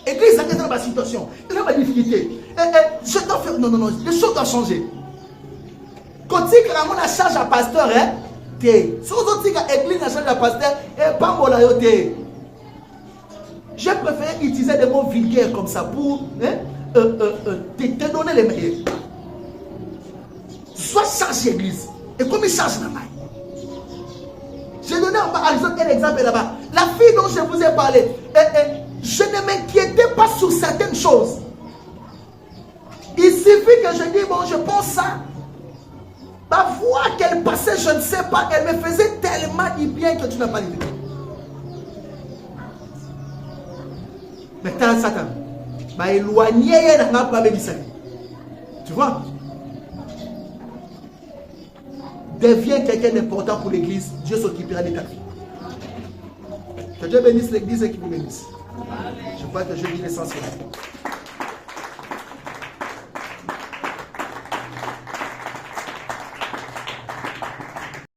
Église, ça dans ma situation. Il y a ma difficulté. Je dois faire. Non, non, non. Les choses doivent changer. Quand tu as la charge à pasteur, hein, si vous avez l'église, la charge à pasteur, et pas mon la yote. Je préfère utiliser des mots vulgaires comme ça pour te donner les meilleurs. Sois chargé l'église. Et comme il charge la main. J'ai donné un exemple là-bas. La fille dont je vous ai parlé, je ne m'inquiétais pas sur certaines choses. Il suffit que je dise, bon, je pense ça. Ma voix qu'elle passait, je ne sais pas, elle me faisait tellement du bien que tu n'as pas l'idée. Maintenant, Satan m'a éloigné, tu vois? Deviens quelqu'un d'important pour l'église, Dieu s'occupera de ta vie. Que Dieu bénisse l'église et qu'il vous bénisse. Je crois que je dis l'essentiel.